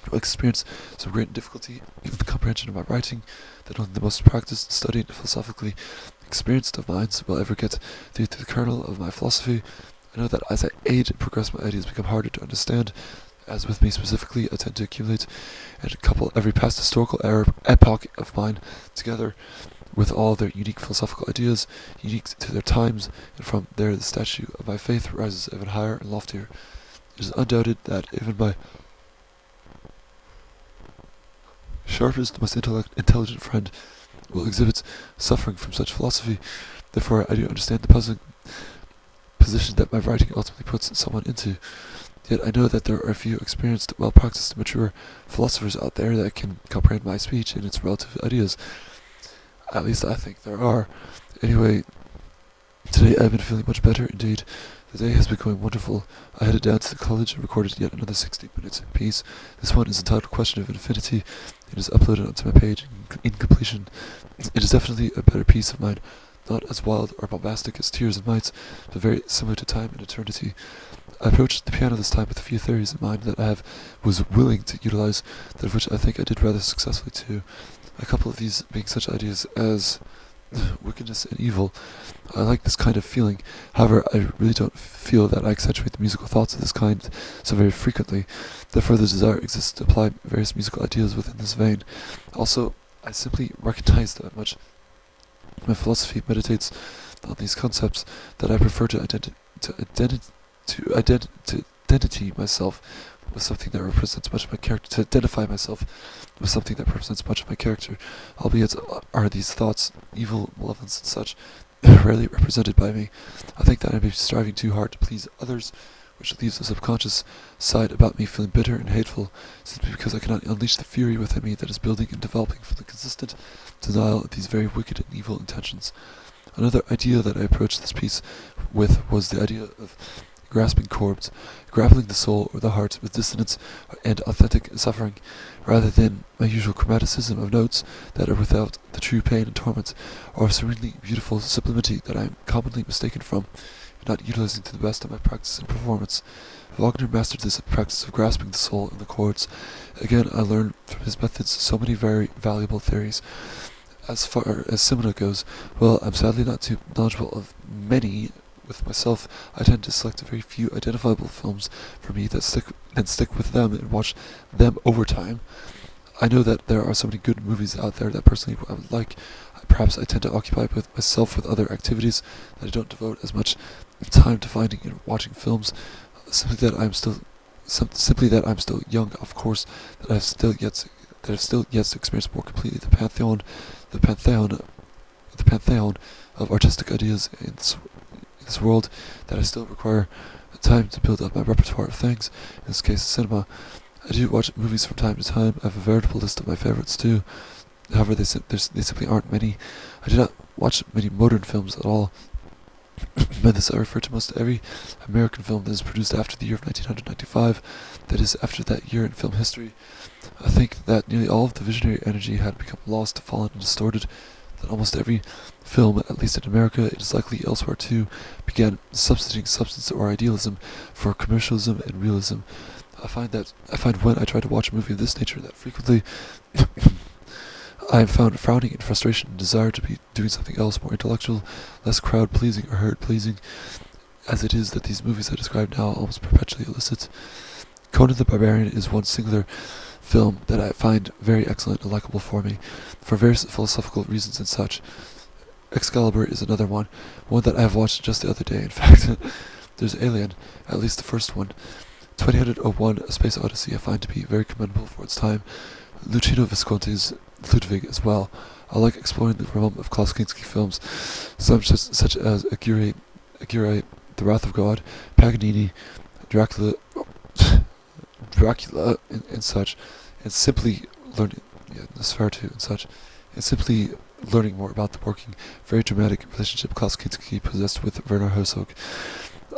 will experience some great difficulty in the comprehension of my writing, that only the most practiced, studied, and philosophically experienced of minds will ever get through to the kernel of my philosophy. I know that as I age and progress, my ideas become harder to understand, as with me specifically, I tend to accumulate and couple every past historical epoch of mine together with all their unique philosophical ideas, unique to their times, and from there the statue of my faith rises even higher and loftier. It is undoubted that even my sharpest, most intelligent friend will exhibit suffering from such philosophy. Therefore, I do understand the puzzling position that my writing ultimately puts someone into. Yet I know that there are a few experienced, well-practiced, mature philosophers out there that can comprehend my speech and its relative ideas. At least I think there are. Anyway, Today I've been feeling much better indeed. The day has been going wonderful. I headed down to the college and recorded yet another 60 minutes piece. This one is entitled Question of Infinity. It is uploaded onto my page in completion. It is definitely a better piece of mine, not as wild or bombastic as Tears and Mites, but very similar to Time and Eternity. I approached the piano this time with a few theories in mind that was willing to utilize, that of which I think I did rather successfully too. A couple of these being such ideas as wickedness and evil. I like this kind of feeling. However, I really don't feel that I accentuate the musical thoughts of this kind so very frequently. Therefore, the desire exists to apply various musical ideas within this vein. Also, I simply recognize that much my philosophy meditates on these concepts that I prefer to identity myself with something that represents much of my character, to identify myself with something that represents much of my character, albeit are these thoughts, evil, malevolence, and such, rarely represented by me. I think that I may be striving too hard to please others, which leaves a subconscious side about me feeling bitter and hateful, simply because I cannot unleash the fury within me that is building and developing from the consistent denial of these very wicked and evil intentions. Another idea that I approached this piece with was the idea of grasping chords, grappling the soul or the heart with dissonance and authentic suffering, rather than my usual chromaticism of notes that are without the true pain and torment, or serenely beautiful sublimity that I am commonly mistaken from, not utilizing to the best of my practice and performance. Wagner mastered this practice of grasping the soul in the chords. Again, I learned from his methods so many very valuable theories. As far as cinema goes, well, I'm sadly not too knowledgeable of many. With myself, I tend to select a very few identifiable films for me that stick with them and watch them over time. I know that there are so many good movies out there that personally I would like. Perhaps I tend to occupy myself with other activities that I don't devote as much time to finding and watching films. Simply that I'm still young, of course. That I've still yet to experience more completely the pantheon of artistic ideas in this world, that I still require time to build up my repertoire of things, in this case cinema. I do watch movies from time to time. I have a veritable list of my favorites too. However, they simply aren't many. I do not watch many modern films at all. By this I refer to most every American film that is produced after the year of 1995, that is, after that year in film history. I think that nearly all of the visionary energy had become lost, fallen, and distorted, that almost every film, at least in America, it is likely elsewhere too, began substituting substance or idealism for commercialism and realism. I find when I try to watch a movie of this nature that frequently I am found frowning in frustration and desire to be doing something else more intellectual, less crowd-pleasing or herd-pleasing, as it is that these movies I describe now almost perpetually elicit. Conan the Barbarian is one singular film that I find very excellent and likable for me, for various philosophical reasons and such. Excalibur is another one that I have watched just the other day, in fact. There's Alien, at least the first one. 2001: A Space Odyssey I find to be very commendable for its time. Luchino Visconti's Ludwig as well. I like exploring the realm of Klaus Kinski films, such as Aguirre, The Wrath of God, Paganini, Dracula, and such, and simply learning, Nosferatu and such, and simply learning more about the working, very dramatic relationship Klaus Kinski possessed with Werner Herzog.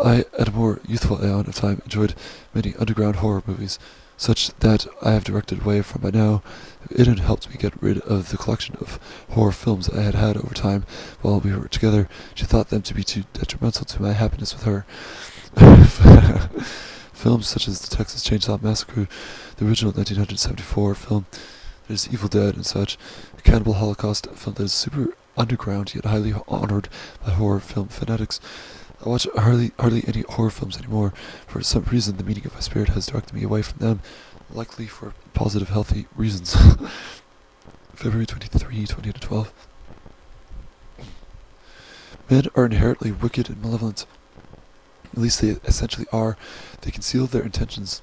I, at a more youthful aeon of time, enjoyed many underground horror movies, such that I have directed away from by now. It had helped me get rid of the collection of horror films I had had over time while we were together. She thought them to be too detrimental to my happiness with her. Films such as The Texas Chainsaw Massacre, the original 1974 film, there's Evil Dead and such, Cannibal Holocaust, a film that is super underground yet highly honored by horror film fanatics. I watch hardly any horror films anymore. For some reason, the meaning of my spirit has directed me away from them, likely for positive, healthy reasons. February 23, 2012. Men are inherently wicked and malevolent. At least they essentially are. They conceal their intentions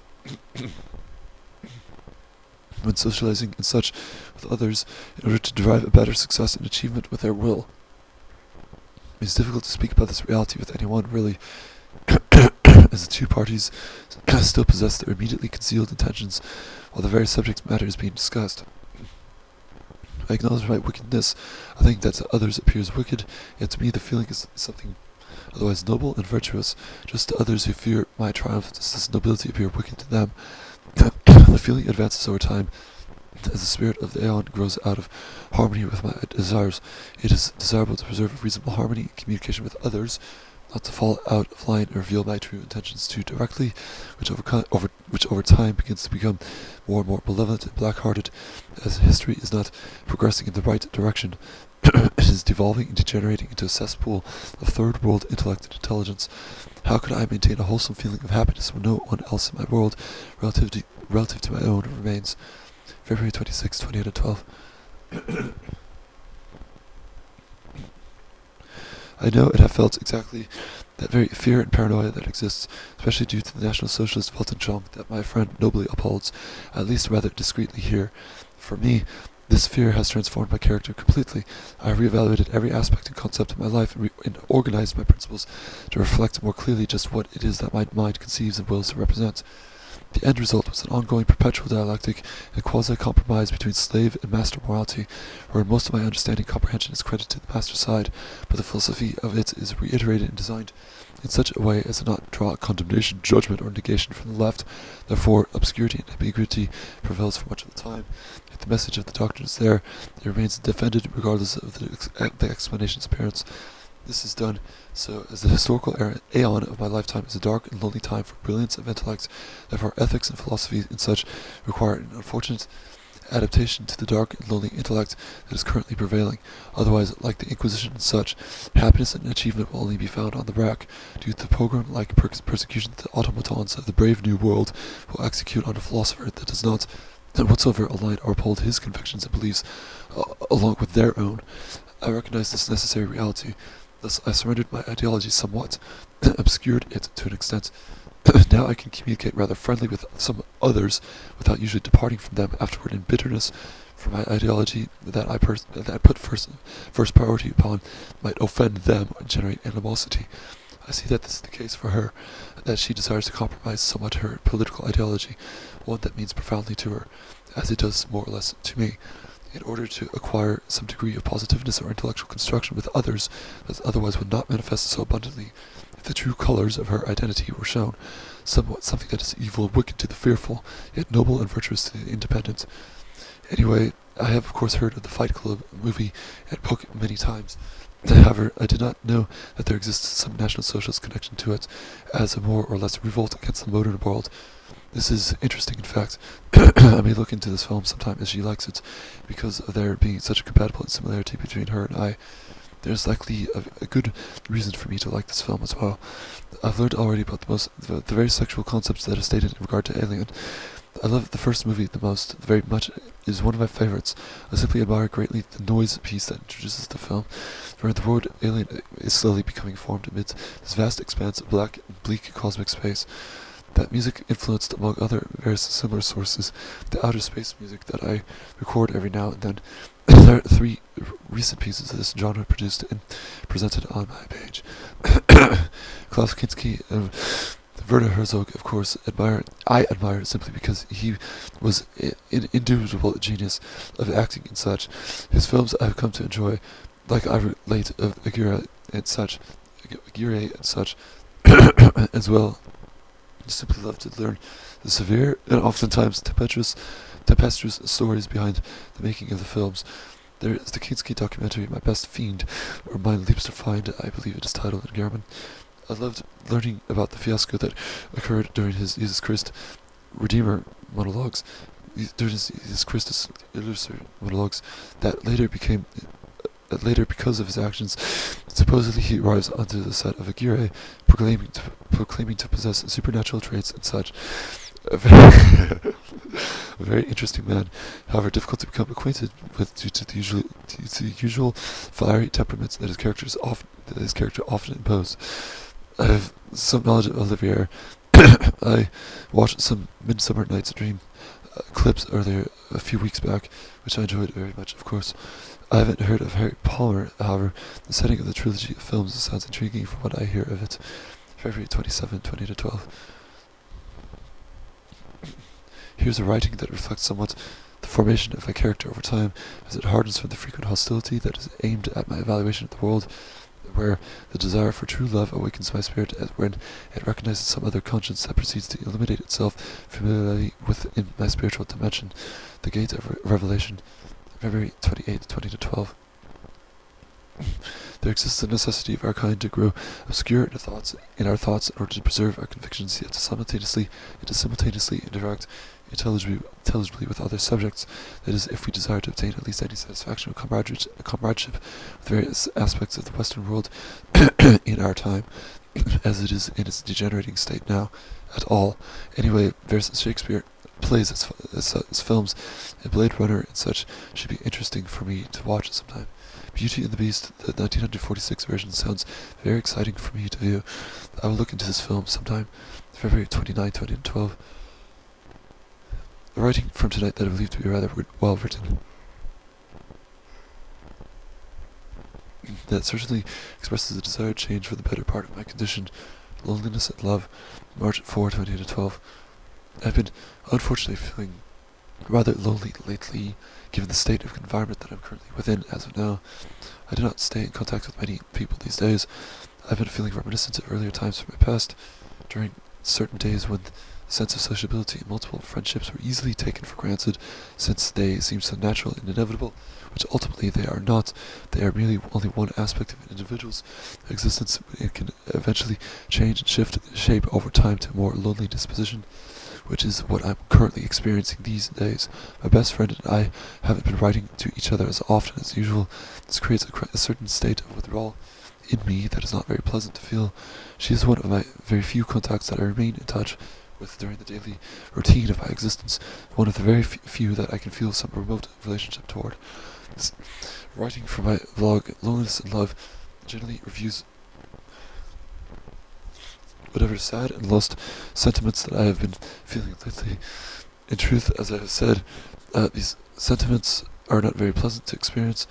when socializing and such with others in order to derive a better success and achievement with their will. It is difficult to speak about this reality with anyone, really, as the two parties still possess their immediately concealed intentions while the very subject matter is being discussed. I acknowledge my wickedness. I think that to others appears wicked, yet to me the feeling is something otherwise noble and virtuous. Just to others who fear my triumph does this nobility appear wicked to them. The feeling advances over time. As the spirit of the Aeon grows out of harmony with my desires, it is desirable to preserve a reasonable harmony in communication with others, not to fall out of line and reveal my true intentions too directly, which over time begins to become more and more malevolent and black-hearted, as history is not progressing in the right direction. It is devolving and degenerating into a cesspool of third-world intellect and intelligence. How could I maintain a wholesome feeling of happiness when no one else in my world, relative to my own, remains? February 26, 2012. I know and have felt exactly that very fear and paranoia that exists, especially due to the National Socialist Weltanschauung that my friend nobly upholds, at least rather discreetly here. For me, this fear has transformed my character completely. I have reevaluated every aspect and concept of my life and organized my principles to reflect more clearly just what it is that my mind conceives and wills to represent. The end result was an ongoing perpetual dialectic and quasi-compromise between slave and master morality, where most of my understanding comprehension is credited to the master side, but the philosophy of it is reiterated and designed in such a way as to not draw condemnation, judgment, or negation from the left. Therefore, obscurity and ambiguity prevails for much of the time. If the message of the doctrine is there, it remains defended regardless of the explanation's appearance. This is done so as the historical aeon of my lifetime is a dark and lonely time for brilliance of intellect. Therefore, ethics and philosophy and such require an unfortunate adaptation to the dark and lonely intellect that is currently prevailing. Otherwise, like the Inquisition and such, happiness and achievement will only be found on the rack, due to the pogrom-like persecution that the automatons of the brave new world will execute on a philosopher that does not whatsoever align or uphold his convictions and beliefs along with their own. I recognize this necessary reality. Thus, I surrendered my ideology somewhat, obscured it to an extent. Now I can communicate rather friendly with some others, without usually departing from them afterward in bitterness, for my ideology that I put first priority upon might offend them and generate animosity. I see that this is the case for her, that she desires to compromise somewhat her political ideology, one that means profoundly to her, as it does more or less to me, in order to acquire some degree of positiveness or intellectual construction with others that otherwise would not manifest so abundantly if the true colors of her identity were shown, something that is evil and wicked to the fearful, yet noble and virtuous to the independent. Anyway, I have of course heard of the Fight Club movie and book many times. However, I did not know that there exists some National Socialist connection to it, as a more or less revolt against the modern world. This is interesting, in fact. I may look into this film sometime as she likes it, because of there being such a compatible similarity between her and I. There's likely a good reason for me to like this film as well. I've learned already about the very sexual concepts that are stated in regard to Alien. I love the first movie the most, very much. It is one of my favorites. I simply admire greatly the noise piece that introduces the film, where the word alien is slowly becoming formed amidst this vast expanse of black and bleak cosmic space. That music influenced, among other various similar sources, the outer space music that I record every now and then. There are 3 recent pieces of this genre produced and presented on my page. Klaus Kinski and Werner Herzog, of course, I admire simply because he was an indubitable genius of acting and such. His films I have come to enjoy, like I relate of Aguirre and such, as well. I simply love to learn the severe and oftentimes tempestuous stories behind the making of the films. There is the Kinski documentary, My Best Fiend, or Mein Liebster Feind, I believe it is titled in German. I loved learning about the fiasco that occurred during his Jesus Christ Redeemer monologues, during his Jesus Christus Illustrator monologues, that later, because of his actions, supposedly he arrives onto the set of Aguirre, proclaiming to possess supernatural traits and such. A very interesting man, however difficult to become acquainted with due to the usual fiery temperaments that his character often imposed. I have some knowledge of Olivier. I watched some Midsummer Night's Dream clips earlier a few weeks back, which I enjoyed very much, of course. I haven't heard of Harry Palmer, however. The setting of the trilogy of films sounds intriguing from what I hear of it. February 27, 2012. Here's a writing that reflects somewhat the formation of my character over time, as it hardens from the frequent hostility that is aimed at my evaluation of the world, where the desire for true love awakens my spirit, as when it recognizes some other conscience that proceeds to illuminate itself familiarly within my spiritual dimension. The Gate of Revelation, February 28, 2012. There exists a necessity of our kind to grow obscure in our thoughts in order to preserve our convictions, yet to simultaneously interact intelligibly with other subjects. That is, if we desire to obtain at least any satisfaction or comradeship with various aspects of the Western world in our time, as it is in its degenerating state now, at all. Anyway, versus Shakespeare plays its films, and Blade Runner and such should be interesting for me to watch sometime. Beauty and the Beast, the 1946 version, sounds very exciting for me to view. I will look into this film sometime, February 29, 2012. A writing from tonight that I believe to be rather well written. That certainly expresses a desired change for the better part of my condition. Loneliness and Love, March 4, 2012. I've been unfortunately feeling rather lonely lately, given the state of environment that I'm currently within as of now. I do not stay in contact with many people these days. I've been feeling reminiscent of earlier times from my past, during certain days when the sense of sociability and multiple friendships were easily taken for granted, since they seem so natural and inevitable, which ultimately they are not. They are merely only one aspect of an individual's existence. It can eventually change and shape over time to a more lonely disposition, which is what I'm currently experiencing these days. My best friend and I haven't been writing to each other as often as usual. This creates a certain state of withdrawal in me that is not very pleasant to feel. She is one of my very few contacts that I remain in touch with during the daily routine of my existence, one of the very few that I can feel some remote relationship toward. This writing for my vlog, Loneliness and Love, generally reviews whatever sad and lost sentiments that I have been feeling lately. In truth, as I have said, these sentiments are not very pleasant to experience.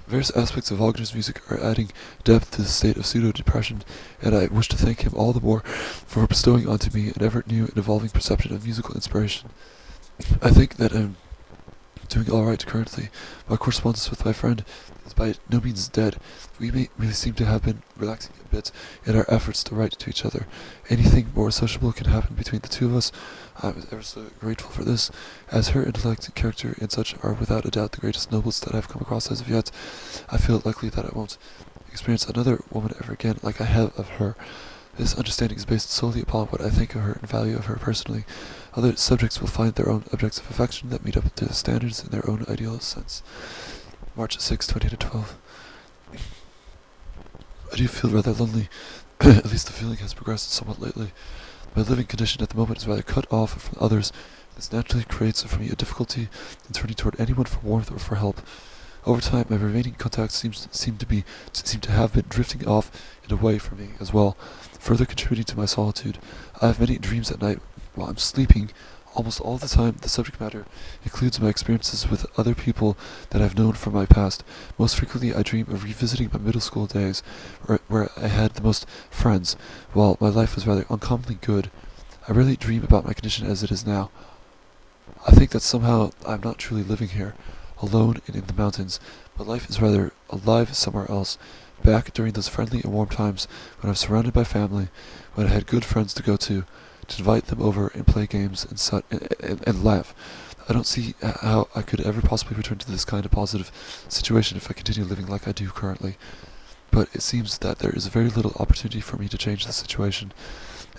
Various aspects of Wagner's music are adding depth to the state of pseudo-depression, and I wish to thank him all the more for bestowing onto me an ever-new and evolving perception of musical inspiration. I think that I'm doing alright currently. My correspondence with my friend is by no means dead. We may really seem to have been relaxing a bit in our efforts to write to each other. Anything more sociable can happen between the two of us. I was ever so grateful for this, as her intellect, character, and such are without a doubt the greatest nobles that I've come across as of yet. I feel likely that I won't experience another woman ever again like I have of her. This understanding is based solely upon what I think of her and value of her personally. Other subjects will find their own objects of affection that meet up to standards in their own ideal sense. March 6, 2012. I do feel rather lonely. At least the feeling has progressed somewhat lately. My living condition at the moment is rather cut off from others. This naturally creates for me a difficulty in turning toward anyone for warmth or for help. Over time, my remaining contacts seem to have been drifting off and away from me as well, further contributing to my solitude. I have many dreams at night while I'm sleeping. Almost all the time, the subject matter includes my experiences with other people that I've known from my past. Most frequently, I dream of revisiting my middle school days, where I had the most friends, while my life was rather uncommonly good. I rarely dream about my condition as it is now. I think that somehow I'm not truly living here, alone and in the mountains, but life is rather alive somewhere else, back during those friendly and warm times when I was surrounded by family, when I had good friends to go to invite them over and play games and laugh. I don't see how I could ever possibly return to this kind of positive situation if I continue living like I do currently. But it seems that there is very little opportunity for me to change the situation.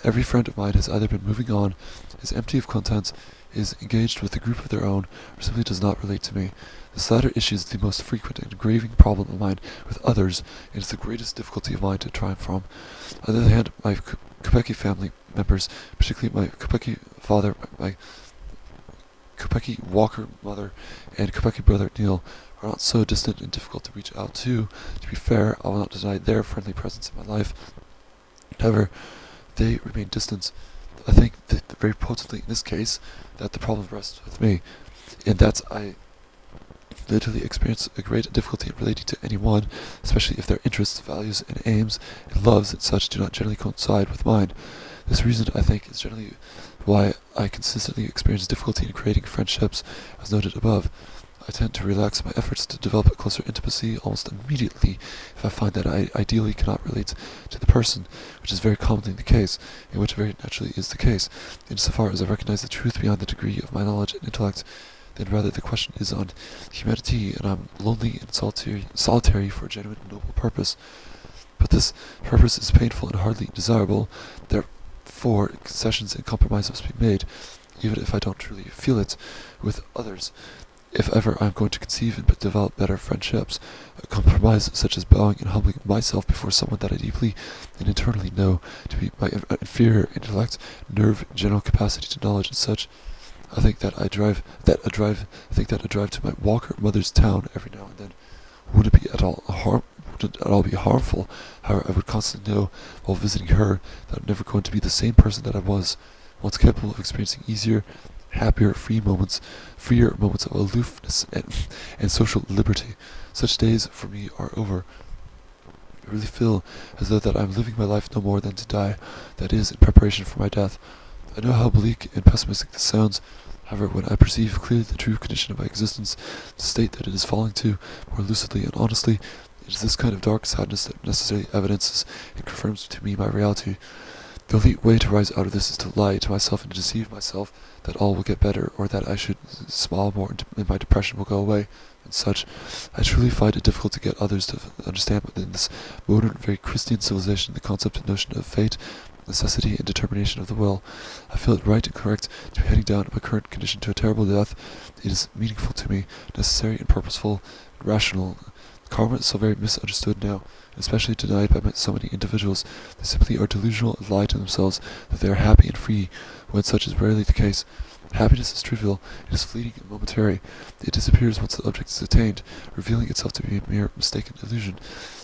Every friend of mine has either been moving on, is empty of contents, is engaged with a group of their own, or simply does not relate to me. This latter issue is the most frequent and graving problem of mine with others, and is the greatest difficulty of mine to triumph from. On the other hand, my Kopecky family members, particularly my Kopecky father, my Kopecky Walker mother, and Kopecky brother Neil, are not so distant and difficult to reach out to. To be fair, I will not deny their friendly presence in my life. However, they remain distant. I think that very potently in this case that the problem rests with me, and that I literally experience a great difficulty in relating to anyone, especially if their interests, values, and aims, and loves and such do not generally coincide with mine. This reason, I think, is generally why I consistently experience difficulty in creating friendships, as noted above. I tend to relax my efforts to develop a closer intimacy almost immediately if I find that I ideally cannot relate to the person, which is very commonly the case, and which very naturally is the case, insofar as I recognize the truth beyond the degree of my knowledge and intellect. Then rather the question is on humanity, and I'm lonely and solitary for a genuine and noble purpose. But this purpose is painful and hardly desirable, therefore concessions and compromises must be made, even if I don't truly feel it, with others. If ever I am going to conceive and develop better friendships, a compromise such as bowing and humbling myself before someone that I deeply and internally know to be my inferior intellect, nerve, and general capacity to knowledge and such, I think that a drive to my Walker mother's town every now and then wouldn't at all be harmful. However, I would constantly know while visiting her that I'm never going to be the same person that I was, once capable of experiencing happier, freer moments of aloofness and social liberty. Such days for me are over. I really feel as though that I am living my life no more than to die, that is, in preparation for my death. I know how bleak and pessimistic this sounds. However, when I perceive clearly the true condition of my existence, the state that it is falling to, more lucidly and honestly, it is this kind of dark sadness that necessarily evidences and confirms to me my reality. The only way to rise out of this is to lie to myself and to deceive myself that all will get better, or that I should smile more and my depression will go away, and such. I truly find it difficult to get others to understand within this modern, very Christian civilization the concept and notion of fate, necessity, and determination of the will. I feel it right and correct to be heading down in my current condition to a terrible death. It is meaningful to me, necessary and purposeful, and rational. Karma is so very misunderstood now, and especially denied by so many individuals. They simply are delusional and lie to themselves that they are happy and free, when such is rarely the case. Happiness is trivial, it is fleeting and momentary. It disappears once the object is attained, revealing itself to be a mere mistaken illusion.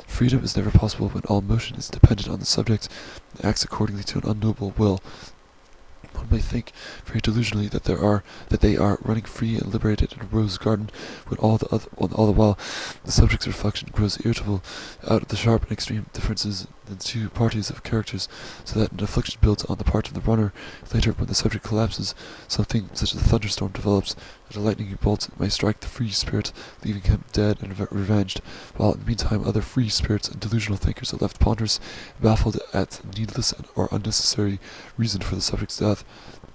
Freedom is never possible when all motion is dependent on the subject and acts accordingly to an unknowable will. One may think very delusionally that they are running free and liberated in a rose garden, when all the while the subject's reflection grows irritable out of the sharp and extreme differences in the two parties of characters, so that an affliction builds on the part of the runner. Later, when the subject collapses, something such as a thunderstorm develops, and a lightning bolt may strike the free spirit, leaving him dead and revenged, while in the meantime other free spirits and delusional thinkers are left ponderous and baffled at the needless or unnecessary reason for the subject's death.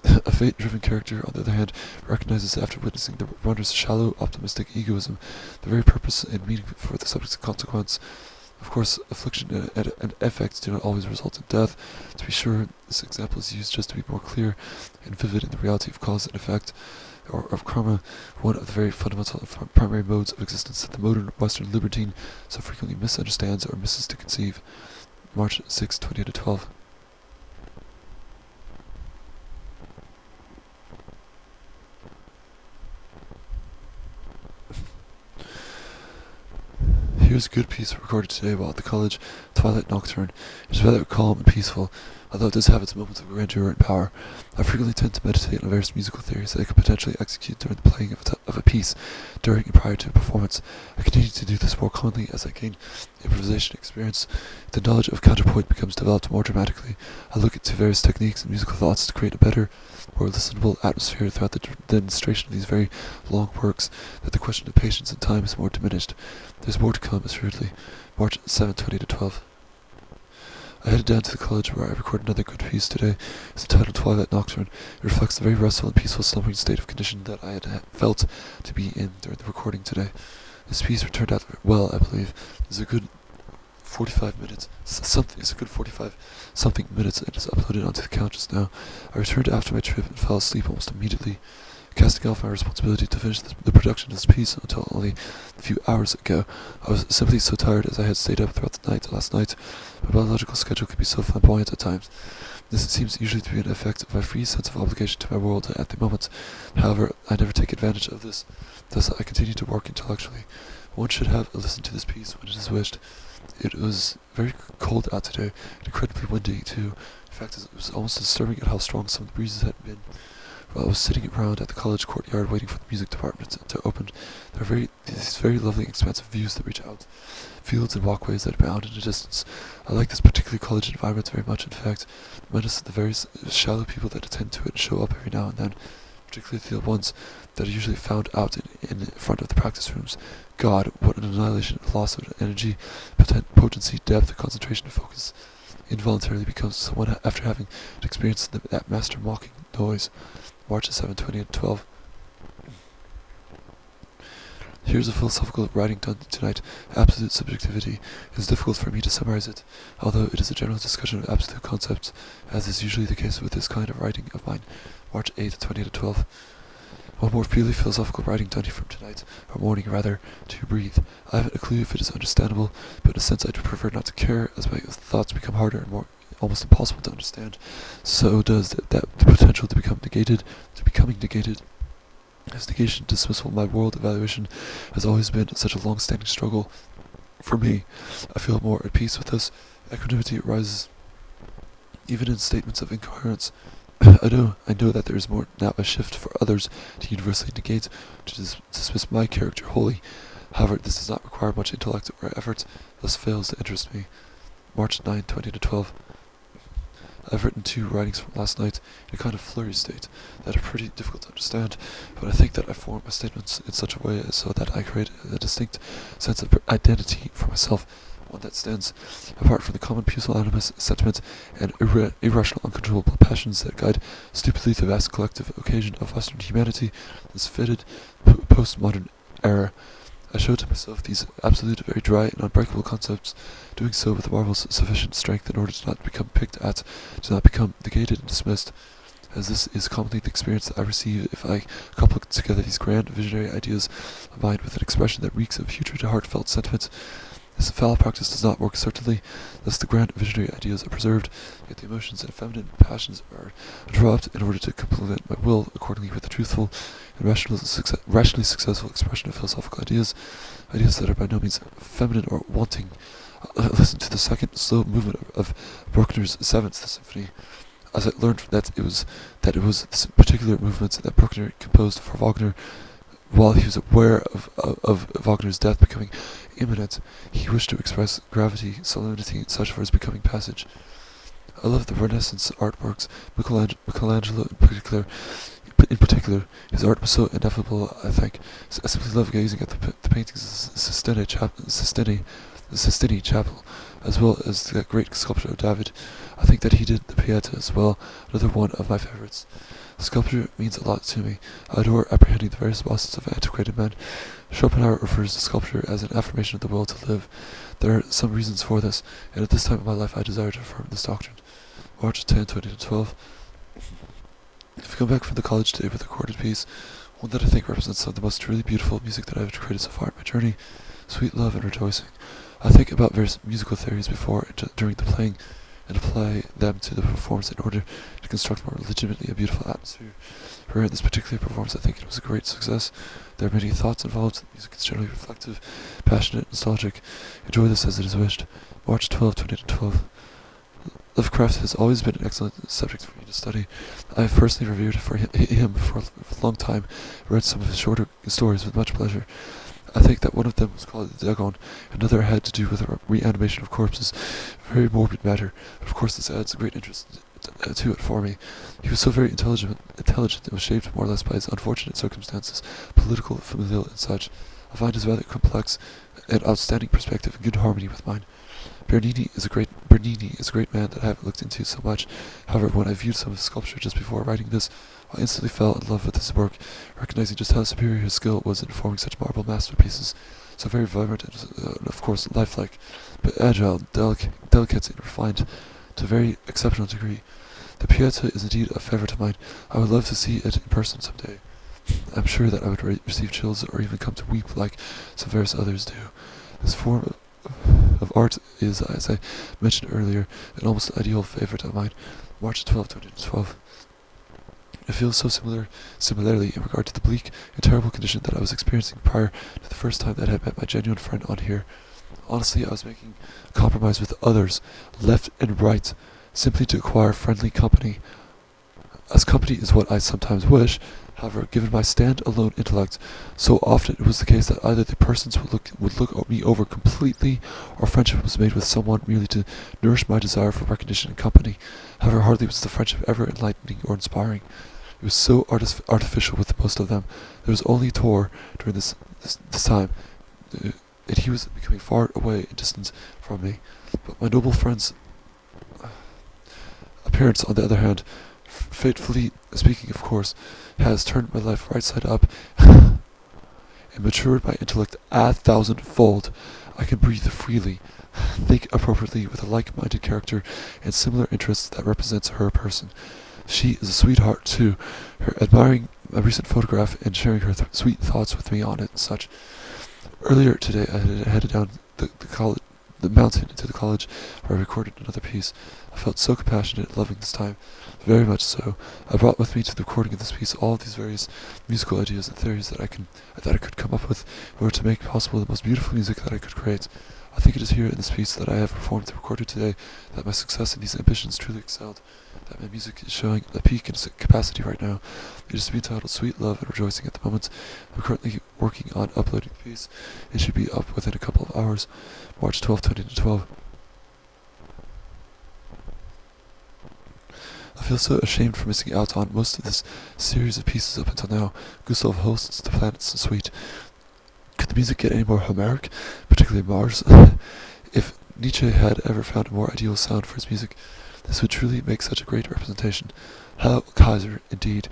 A fate-driven character, on the other hand, recognizes after witnessing the runner's shallow, optimistic egoism the very purpose and meaning for the subject's consequence. Of course, affliction and effects do not always result in death. To be sure, this example is used just to be more clear and vivid in the reality of cause and effect, or of karma, one of the very fundamental and primary modes of existence that the modern Western libertine so frequently misunderstands or misses to conceive. March 6, 2012. Here's a good piece recorded today while at the college, Twilight Nocturne. It is rather calm and peaceful, although it does have its moments of grandeur and power. I frequently tend to meditate on various musical theories that I could potentially execute during the playing of a piece, during and prior to a performance. I continue to do this more commonly as I gain improvisation experience. The knowledge of counterpoint becomes developed more dramatically. I look into various techniques and musical thoughts to create a better, more listenable atmosphere throughout the demonstration of these very long works, that the question of patience and time is more diminished. There's more to come, assuredly. March 7, 2012. I headed down to the college where I recorded another good piece today. It's entitled Twilight Nocturne. It reflects the very restful and peaceful slumbering state of condition that I had felt to be in during the recording today. This piece turned out well, I believe. It's a good 45 minutes. It's a good 45 something minutes, and it's uploaded onto the account just now. I returned after my trip and fell asleep almost immediately, casting off my responsibility to finish the production of this piece until only a few hours ago. I was simply so tired as I had stayed up throughout the night last night. My biological schedule can be so flamboyant at times. This seems usually to be an effect of my free sense of obligation to my world at the moment. However, I never take advantage of this. Thus, I continue to work intellectually. One should have listened to this piece when it is wished. It was very cold out today, and incredibly windy too. In fact, it was almost disturbing at how strong some of the breezes had been. While I was sitting around at the college courtyard waiting for the music department to open, there are these very lovely expansive views that reach out, fields and walkways that abound in the distance. I like this particular college environment very much. In fact, minus the very shallow people that attend to it and show up every now and then. particularly the ones that are usually found out in front of the practice rooms. God, what an annihilation, loss of energy, potency, depth, concentration, focus involuntarily becomes someone after having experienced that master mocking noise. March 7, 2012. Here's a philosophical writing done tonight. Absolute subjectivity. It is difficult for me to summarize it, although it is a general discussion of absolute concepts, as is usually the case with this kind of writing of mine. March 8, 2012. One more purely philosophical writing done from tonight, or morning rather, to breathe. I haven't a clue if it is understandable, but in a sense I do prefer not to care, as my thoughts become harder and more almost impossible to understand. So does that the potential to become negated, to becoming negated. As negation, dismissal, my world evaluation has always been such a long-standing struggle for me. I feel more at peace with this. Equanimity arises even in statements of incoherence. I know that there is more now a shift for others to universally negate, to dismiss my character wholly. However, this does not require much intellect or effort, thus fails to interest me. March 9, 2012. I've written 2 writings from last night in a kind of flurry state that are pretty difficult to understand, but I think that I form my statements in such a way so that I create a distinct sense of identity for myself, one that stands apart from the common pusillanimous sentiment and irrational, uncontrollable passions that guide stupidly the vast collective occasion of Western humanity, this fitted postmodern era. I show to myself these absolute, very dry and unbreakable concepts, doing so with marvelous sufficient strength in order to not become picked at, to not become negated and dismissed, as this is commonly the experience that I receive if I couple together these grand visionary ideas of mine with an expression that reeks of future to heartfelt sentiment. This foul practice does not work certainly, thus the grand visionary ideas are preserved, yet the emotions and feminine passions are dropped in order to complement my will accordingly with the truthful and rationally successful expression of philosophical ideas that are by no means feminine or wanting. Listen to the second slow movement of Bruckner's 7th Symphony, as I learned that it was this particular movement that Bruckner composed for Wagner. While he was aware of Wagner's death becoming imminent, he wished to express gravity, solemnity, such for his becoming passage. I love the Renaissance artworks, Michelangelo in particular. His art was so ineffable, I think. I simply love gazing at the paintings of the Sistine Chapel, as well as that great sculpture of David. I think that he did the Pieta as well, another one of my favorites. Sculpture means a lot to me. I adore apprehending the various bosses of antiquated men. Schopenhauer refers to sculpture as an affirmation of the will to live. There are some reasons for this, and at this time of my life I desire to affirm this doctrine. March 10, 2012. I've come back from the college today with a recorded piece, one that I think represents some of the most truly beautiful music that I have created so far in my journey. Sweet love and rejoicing. I think about various musical theories before and during the playing, and apply them to the performance in order to construct more legitimately a beautiful atmosphere. For in this particular performance I think it was a great success. There are many thoughts involved. The music is generally reflective, passionate, nostalgic. Enjoy this as it is wished. March 12, 2012. Lovecraft has always been an excellent subject for me to study. I have personally revered him for a long time, read some of his shorter stories with much pleasure. I think that one of them was called the Dagon, another had to do with the reanimation of corpses. Very morbid matter, but of course this adds great interest to it for me. He was so very intelligent and was shaped more or less by his unfortunate circumstances, political, familial, and such. I find his rather complex and outstanding perspective in good harmony with mine. Bernini is a great man that I haven't looked into so much. However, when I viewed some of his sculpture just before writing this, I instantly fell in love with his work, recognizing just how superior his skill was in forming such marble masterpieces, so very vibrant and, of course, lifelike, but agile, delicate, and refined to a very exceptional degree. The Pieta is indeed a favorite of mine. I would love to see it in person someday. I'm sure that I would receive chills or even come to weep like some various others do. This form of art is, as I mentioned earlier, an almost ideal favorite of mine. March 12, 2012. It feels so similarly in regard to the bleak and terrible condition that I was experiencing prior to the first time that I had met my genuine friend on here. Honestly, I was making a compromise with others, left and right, simply to acquire friendly company. As company is what I sometimes wish, however, given my stand-alone intellect, so often it was the case that either the persons would look me over completely, or friendship was made with someone merely to nourish my desire for recognition and company. However, hardly was the friendship ever enlightening or inspiring. It was so artificial with most of them. There was only Tor during this time, and he was becoming far away in distance from me. But my noble friend's appearance, on the other hand, fatefully speaking, of course, has turned my life right side up and matured my intellect 1,000-fold. I can breathe freely, think appropriately with a like-minded character and similar interests that represents her person. She is a sweetheart, too, her admiring my recent photograph and sharing her sweet thoughts with me on it and such. Earlier today, I had headed down the mountain to the college where I recorded another piece. I felt so compassionate and loving this time, very much so. I brought with me to the recording of this piece all of these various musical ideas and theories that I could come up with in order to make possible the most beautiful music that I could create. I think it is here in this piece that I have performed and recorded today that my success in these ambitions truly excelled, that my music is showing a peak in its capacity right now. It is to be entitled Sweet Love and Rejoicing at the moment. I'm currently working on uploading the piece. It should be up within a couple of hours, March 12, 2012. I feel so ashamed for missing out on most of this series of pieces up until now. Gustav Holst's The Planets Suite. Could the music get any more Homeric, particularly Mars? If Nietzsche had ever found a more ideal sound for his music, this would truly make such a great representation. How Kaiser, indeed.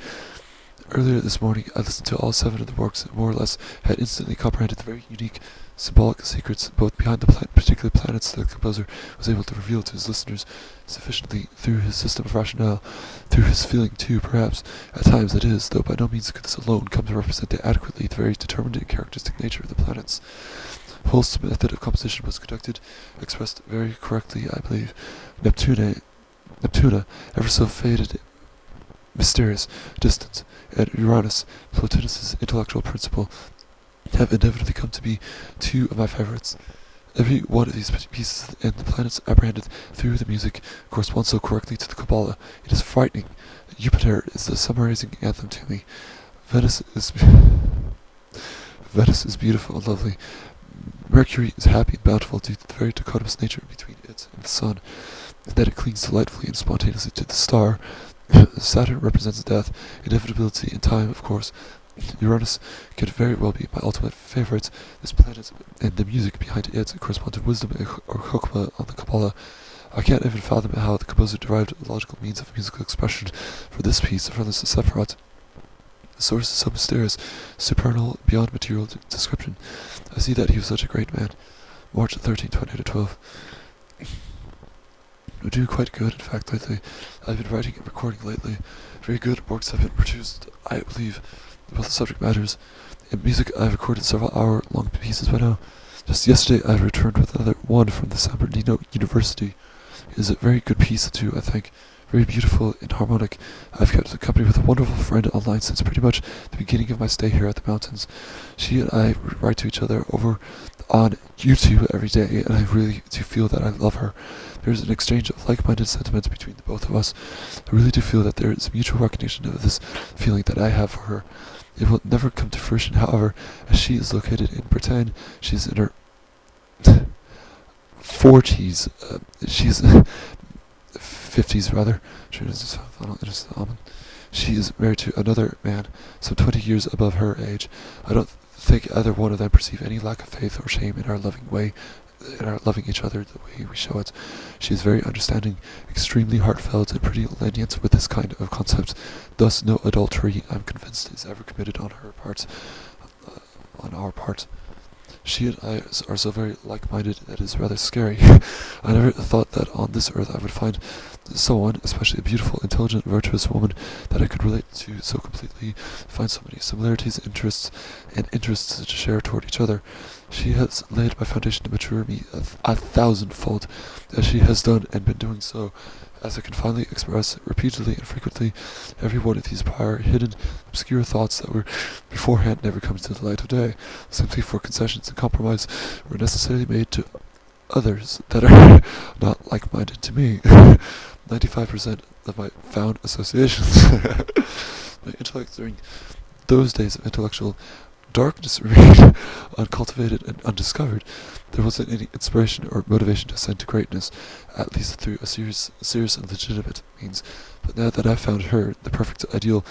Earlier this morning, I listened to all 7 of the works and more or less had instantly comprehended the very unique symbolic secrets both behind the particular planets that the composer was able to reveal to his listeners sufficiently through his system of rationale, through his feeling too, perhaps. At times it is, though by no means could this alone come to represent adequately the very determined and characteristic nature of the planets. Holst's method of composition was conducted, expressed very correctly, I believe. Neptuna, ever so faded, mysterious, distant, and Uranus, Plotinus's intellectual principle, have inevitably come to be 2 of my favorites. Every one of these pieces and the planets apprehended through the music corresponds so correctly to the Kabbalah. It is frightening. Jupiter is the summarizing anthem to me. Venus is beautiful and lovely. Mercury is happy and bountiful due to the very dichotomous nature between it and the sun, and that it clings delightfully and spontaneously to the star. Saturn represents death, inevitability, and time, of course. Uranus could very well be my ultimate favorite. This planet and the music behind it correspond to wisdom or chokmah on the Kabbalah. I can't even fathom how the composer derived a logical means of musical expression for this piece from this Sephiroth. The source is so mysterious, supernal, beyond material description. I see that he was such a great man. March 13, 2012. I do quite good, in fact, lately. I've been writing and recording lately. Very good works have been produced, I believe, about the subject matters. In music, I've recorded several hour-long pieces by now. Just yesterday, I returned with another one from the San Bernardino University. It is a very good piece, too, I think. Very beautiful and harmonic. I've kept company with a wonderful friend online since pretty much the beginning of my stay here at the mountains. She and I write to each other over on YouTube every day, and I really do feel that I love her. There's an exchange of like-minded sentiments between the both of us. I really do feel that there is mutual recognition of this feeling that I have for her. It will never come to fruition, however, as she is located in Bretagne. She's in her 40s. She's 50s, rather. She is married to another man, some 20 years above her age. I don't think either one of them perceive any lack of faith or shame in our loving each other the way we show it. She is very understanding, extremely heartfelt, and pretty lenient with this kind of concept. Thus, no adultery, I'm convinced, is ever committed on her part, on our part. She and I are so very like-minded that it is rather scary. I never thought that on this earth I would find someone, especially a beautiful, intelligent, virtuous woman, that I could relate to so completely, find so many similarities, interests to share toward each other. She has laid my foundation to mature me 1,000-fold, as she has done and been doing so, as I can finally express repeatedly and frequently every one of these prior, hidden, obscure thoughts that were beforehand never come to the light of day, simply for concessions and compromise were necessarily made to others that are not like-minded to me. 95% of my found associations. My intellect during those days of intellectual darkness remained uncultivated and undiscovered. There wasn't any inspiration or motivation to ascend to greatness, at least through a serious and legitimate means. But now that I've found her, the perfect ideal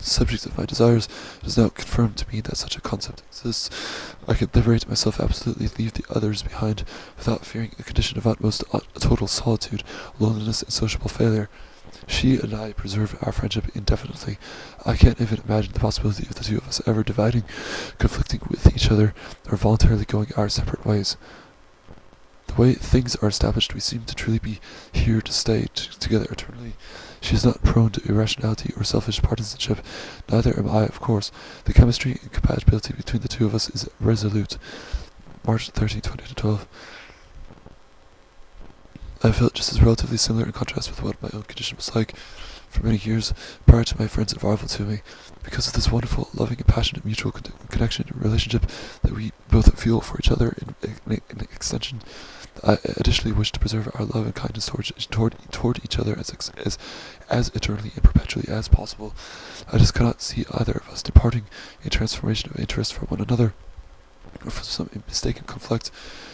subject of my desires, it is now confirmed to me that such a concept exists. I can liberate myself, absolutely leave the others behind, without fearing a condition of utmost total solitude, loneliness, and sociable failure. She and I preserve our friendship indefinitely. I can't even imagine the possibility of the two of us ever dividing, conflicting with each other, or voluntarily going our separate ways. The way things are established, we seem to truly be here to stay together eternally. She is not prone to irrationality or selfish partisanship. Neither am I, of course. The chemistry and compatibility between the two of us is resolute. March 13, 2012. I felt just as relatively similar in contrast with what my own condition was like for many years prior to my friend's arrival to me. Because of this wonderful, loving, and passionate mutual connection and relationship that we both feel for each other in extension, I additionally wish to preserve our love and kindness toward each other as eternally and perpetually as possible. I just cannot see either of us departing in transformation of interest from one another, or from some mistaken conflict.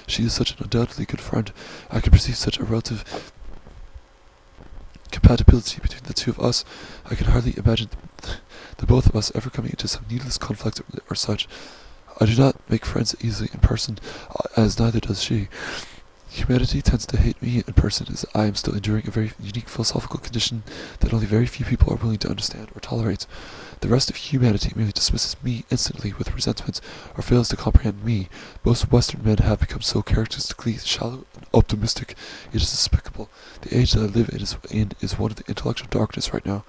She is such an undoubtedly good friend. I can perceive such a relative compatibility between the two of us. I can hardly imagine the both of us ever coming into some needless conflict or such. I do not make friends easily in person, as neither does she. Humanity tends to hate me in person, as I am still enduring a very unique philosophical condition that only very few people are willing to understand or tolerate. The rest of humanity merely dismisses me instantly with resentment, or fails to comprehend me. Most Western men have become so characteristically shallow and optimistic, it is despicable. The age that I live in is one of the intellectual darkness right now.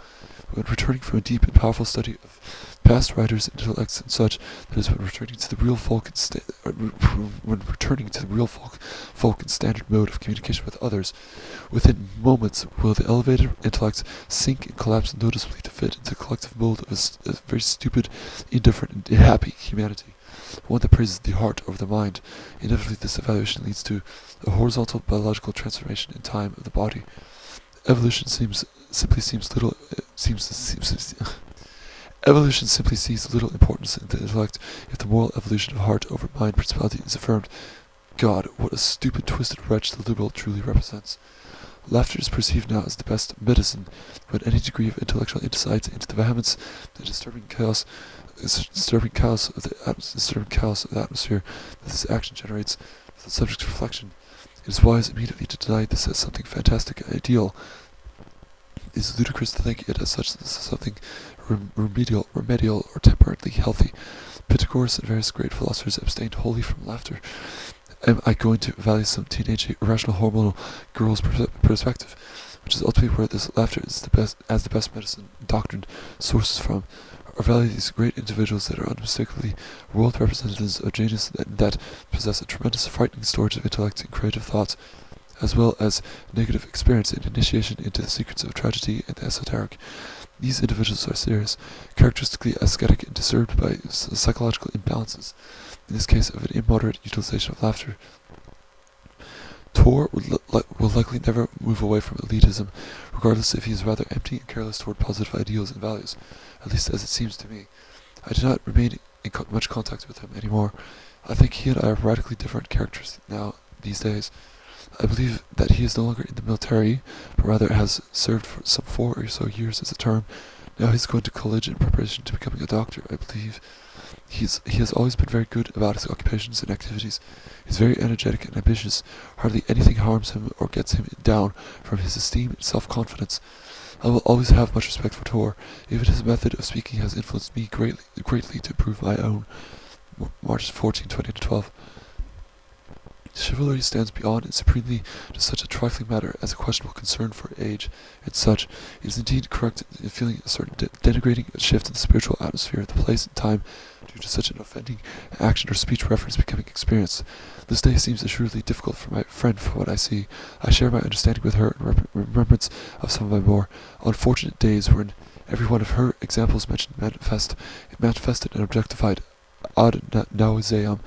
When returning from a deep and powerful study of past writers, intellects, and such, that is, when returning to the real folk and standard mode of communication with others, within moments will the elevated intellect sink and collapse noticeably to fit into the collective mold of a very stupid, indifferent, and happy humanity, one that praises the heart over the mind. Inevitably, this evaluation leads to a horizontal biological transformation in time of the body. Evolution simply sees little importance in the intellect if the moral evolution of heart over mind principality is affirmed. God, what a stupid, twisted wretch the liberal truly represents. Laughter is perceived now as the best medicine when any degree of intellectual insight into the vehemence and disturbing chaos of the atmosphere that this action generates for the subject's reflection. It is wise immediately to deny this as something fantastic and ideal. It is ludicrous to think it as such as something remedial, or temporarily healthy. Pythagoras and various great philosophers abstained wholly from laughter. Am I going to value some teenage irrational hormonal girl's perspective, which is ultimately where this laughter is the best medicine doctrine sources from, or value these great individuals that are unmistakably world representatives of genius that possess a tremendous frightening storage of intellect and creative thoughts, as well as negative experience and initiation into the secrets of tragedy and the esoteric. These individuals are serious, characteristically ascetic, and disturbed by psychological imbalances, in this case of an immoderate utilization of laughter. Tor will likely never move away from elitism, regardless if he is rather empty and careless toward positive ideals and values, at least as it seems to me. I do not remain in much contact with him anymore. I think he and I are radically different characters these days. I believe that he is no longer in the military, but rather has served for some 4 or so years as a term. Now he's going to college in preparation to becoming a doctor, I believe. He has always been very good about his occupations and activities. He's very energetic and ambitious. Hardly anything harms him or gets him down from his esteem and self-confidence. I will always have much respect for Tor. Even his method of speaking has influenced me greatly to improve my own. March 14, 2012. Chivalry stands beyond and supremely to such a trifling matter as a questionable concern for age and such. It is indeed correct in feeling a certain denigrating shift in the spiritual atmosphere of the place and time due to such an offending action or speech reference becoming experienced. This day seems assuredly difficult for my friend from what I see. I share my understanding with her in remembrance of some of my more unfortunate days wherein every one of her examples mentioned manifested and objectified ad nauseam,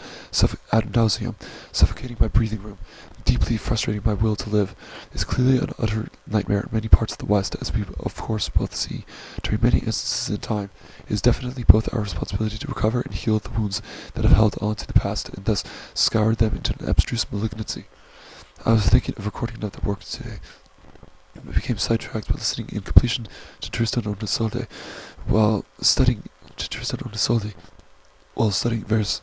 suffocating my breathing room, deeply frustrating my will to live, is clearly an utter nightmare in many parts of the West, as we of course both see. During many instances in time, it is definitely both our responsibility to recover and heal the wounds that have held on to the past, and thus scoured them into an abstruse malignancy. I was thinking of recording another work today. I became sidetracked by listening in completion to Tristan und Isolde while studying various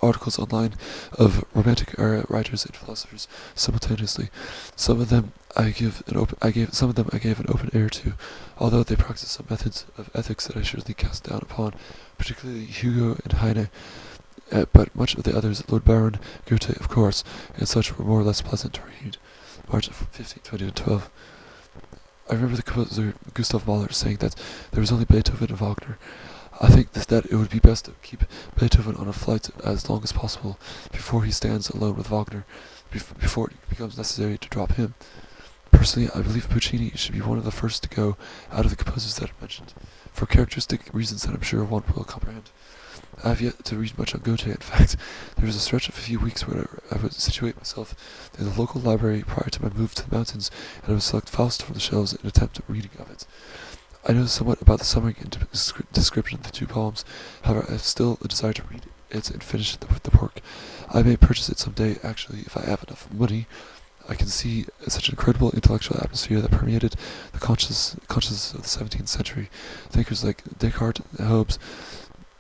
articles online of romantic era writers and philosophers simultaneously. Some of them I gave an open ear to, although they practiced some methods of ethics that I surely cast down upon, particularly Hugo and Heine. But much of the others, Lord Byron, Goethe, of course, and such, were more or less pleasant to read. March 15, 2012. I remember the composer Gustav Mahler saying that there was only Beethoven and Wagner. I think that it would be best to keep Beethoven on a flight as long as possible before he stands alone with Wagner, before it becomes necessary to drop him. Personally, I believe Puccini should be one of the first to go out of the composers that I mentioned, for characteristic reasons that I'm sure one will comprehend. I have yet to read much on Goethe. In fact, there was a stretch of a few weeks where I would situate myself in the local library prior to my move to the mountains, and I would select Faust from the shelves and attempt a reading of it. I know somewhat about the summary and description of the two poems. However, I have still a desire to read it and finish the work. I may purchase it someday, actually, if I have enough money. I can see such an incredible intellectual atmosphere that permeated the consciousness of the 17th century. Thinkers like Descartes, Hobbes,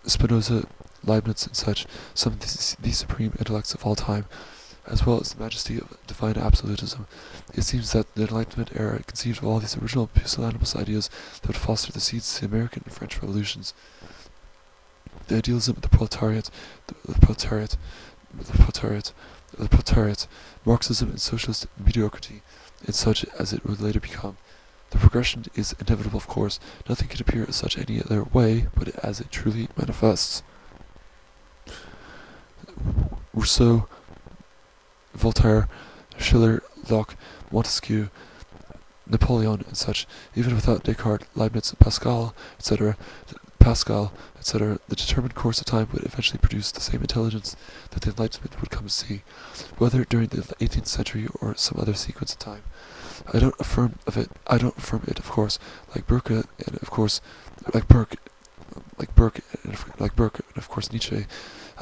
Spinoza, Leibniz, and such, some of these supreme intellects of all time, as well as the majesty of divine absolutism. It seems that the Enlightenment era conceived of all these original pusillanimous ideas that would foster the seeds of the American and French revolutions. The idealism of the proletariat, Marxism and socialist mediocrity, and such as it would later become. The progression is inevitable, of course. Nothing can appear as such any other way, but as it truly manifests. Rousseau, Voltaire, Schiller, Locke, Montesquieu, Napoleon, and such, even without Descartes, Leibniz, Pascal, etc., the determined course of time would eventually produce the same intelligence that the Enlightenment would come to see, whether during the 18th century or some other sequence of time. I don't affirm it, of course, like Burke, and of course Nietzsche.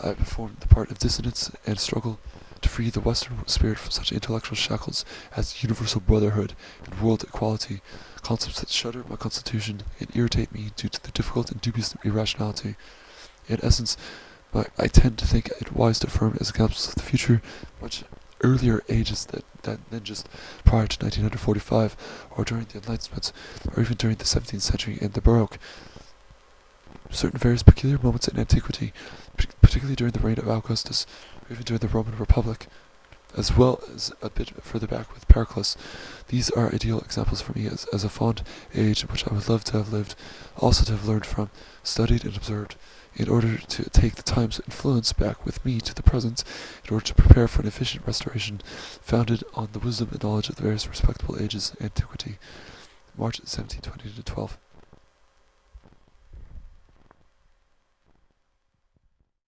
I performed the part of dissonance and struggle to free the Western spirit from such intellectual shackles as universal brotherhood and world equality, concepts that shudder my constitution and irritate me due to their difficult and dubious irrationality. In essence, I tend to think it wise to affirm as examples of the future much earlier ages than just prior to 1945, or during the Enlightenment, or even during the 17th century and the Baroque. Certain various peculiar moments in antiquity, particularly during the reign of Augustus, or even during the Roman Republic, as well as a bit further back with Pericles. These are ideal examples for me as a fond age in which I would love to have lived, also to have learned from, studied and observed, in order to take the time's influence back with me to the present, in order to prepare for an efficient restoration founded on the wisdom and knowledge of the various respectable ages of antiquity. March 17, 2012.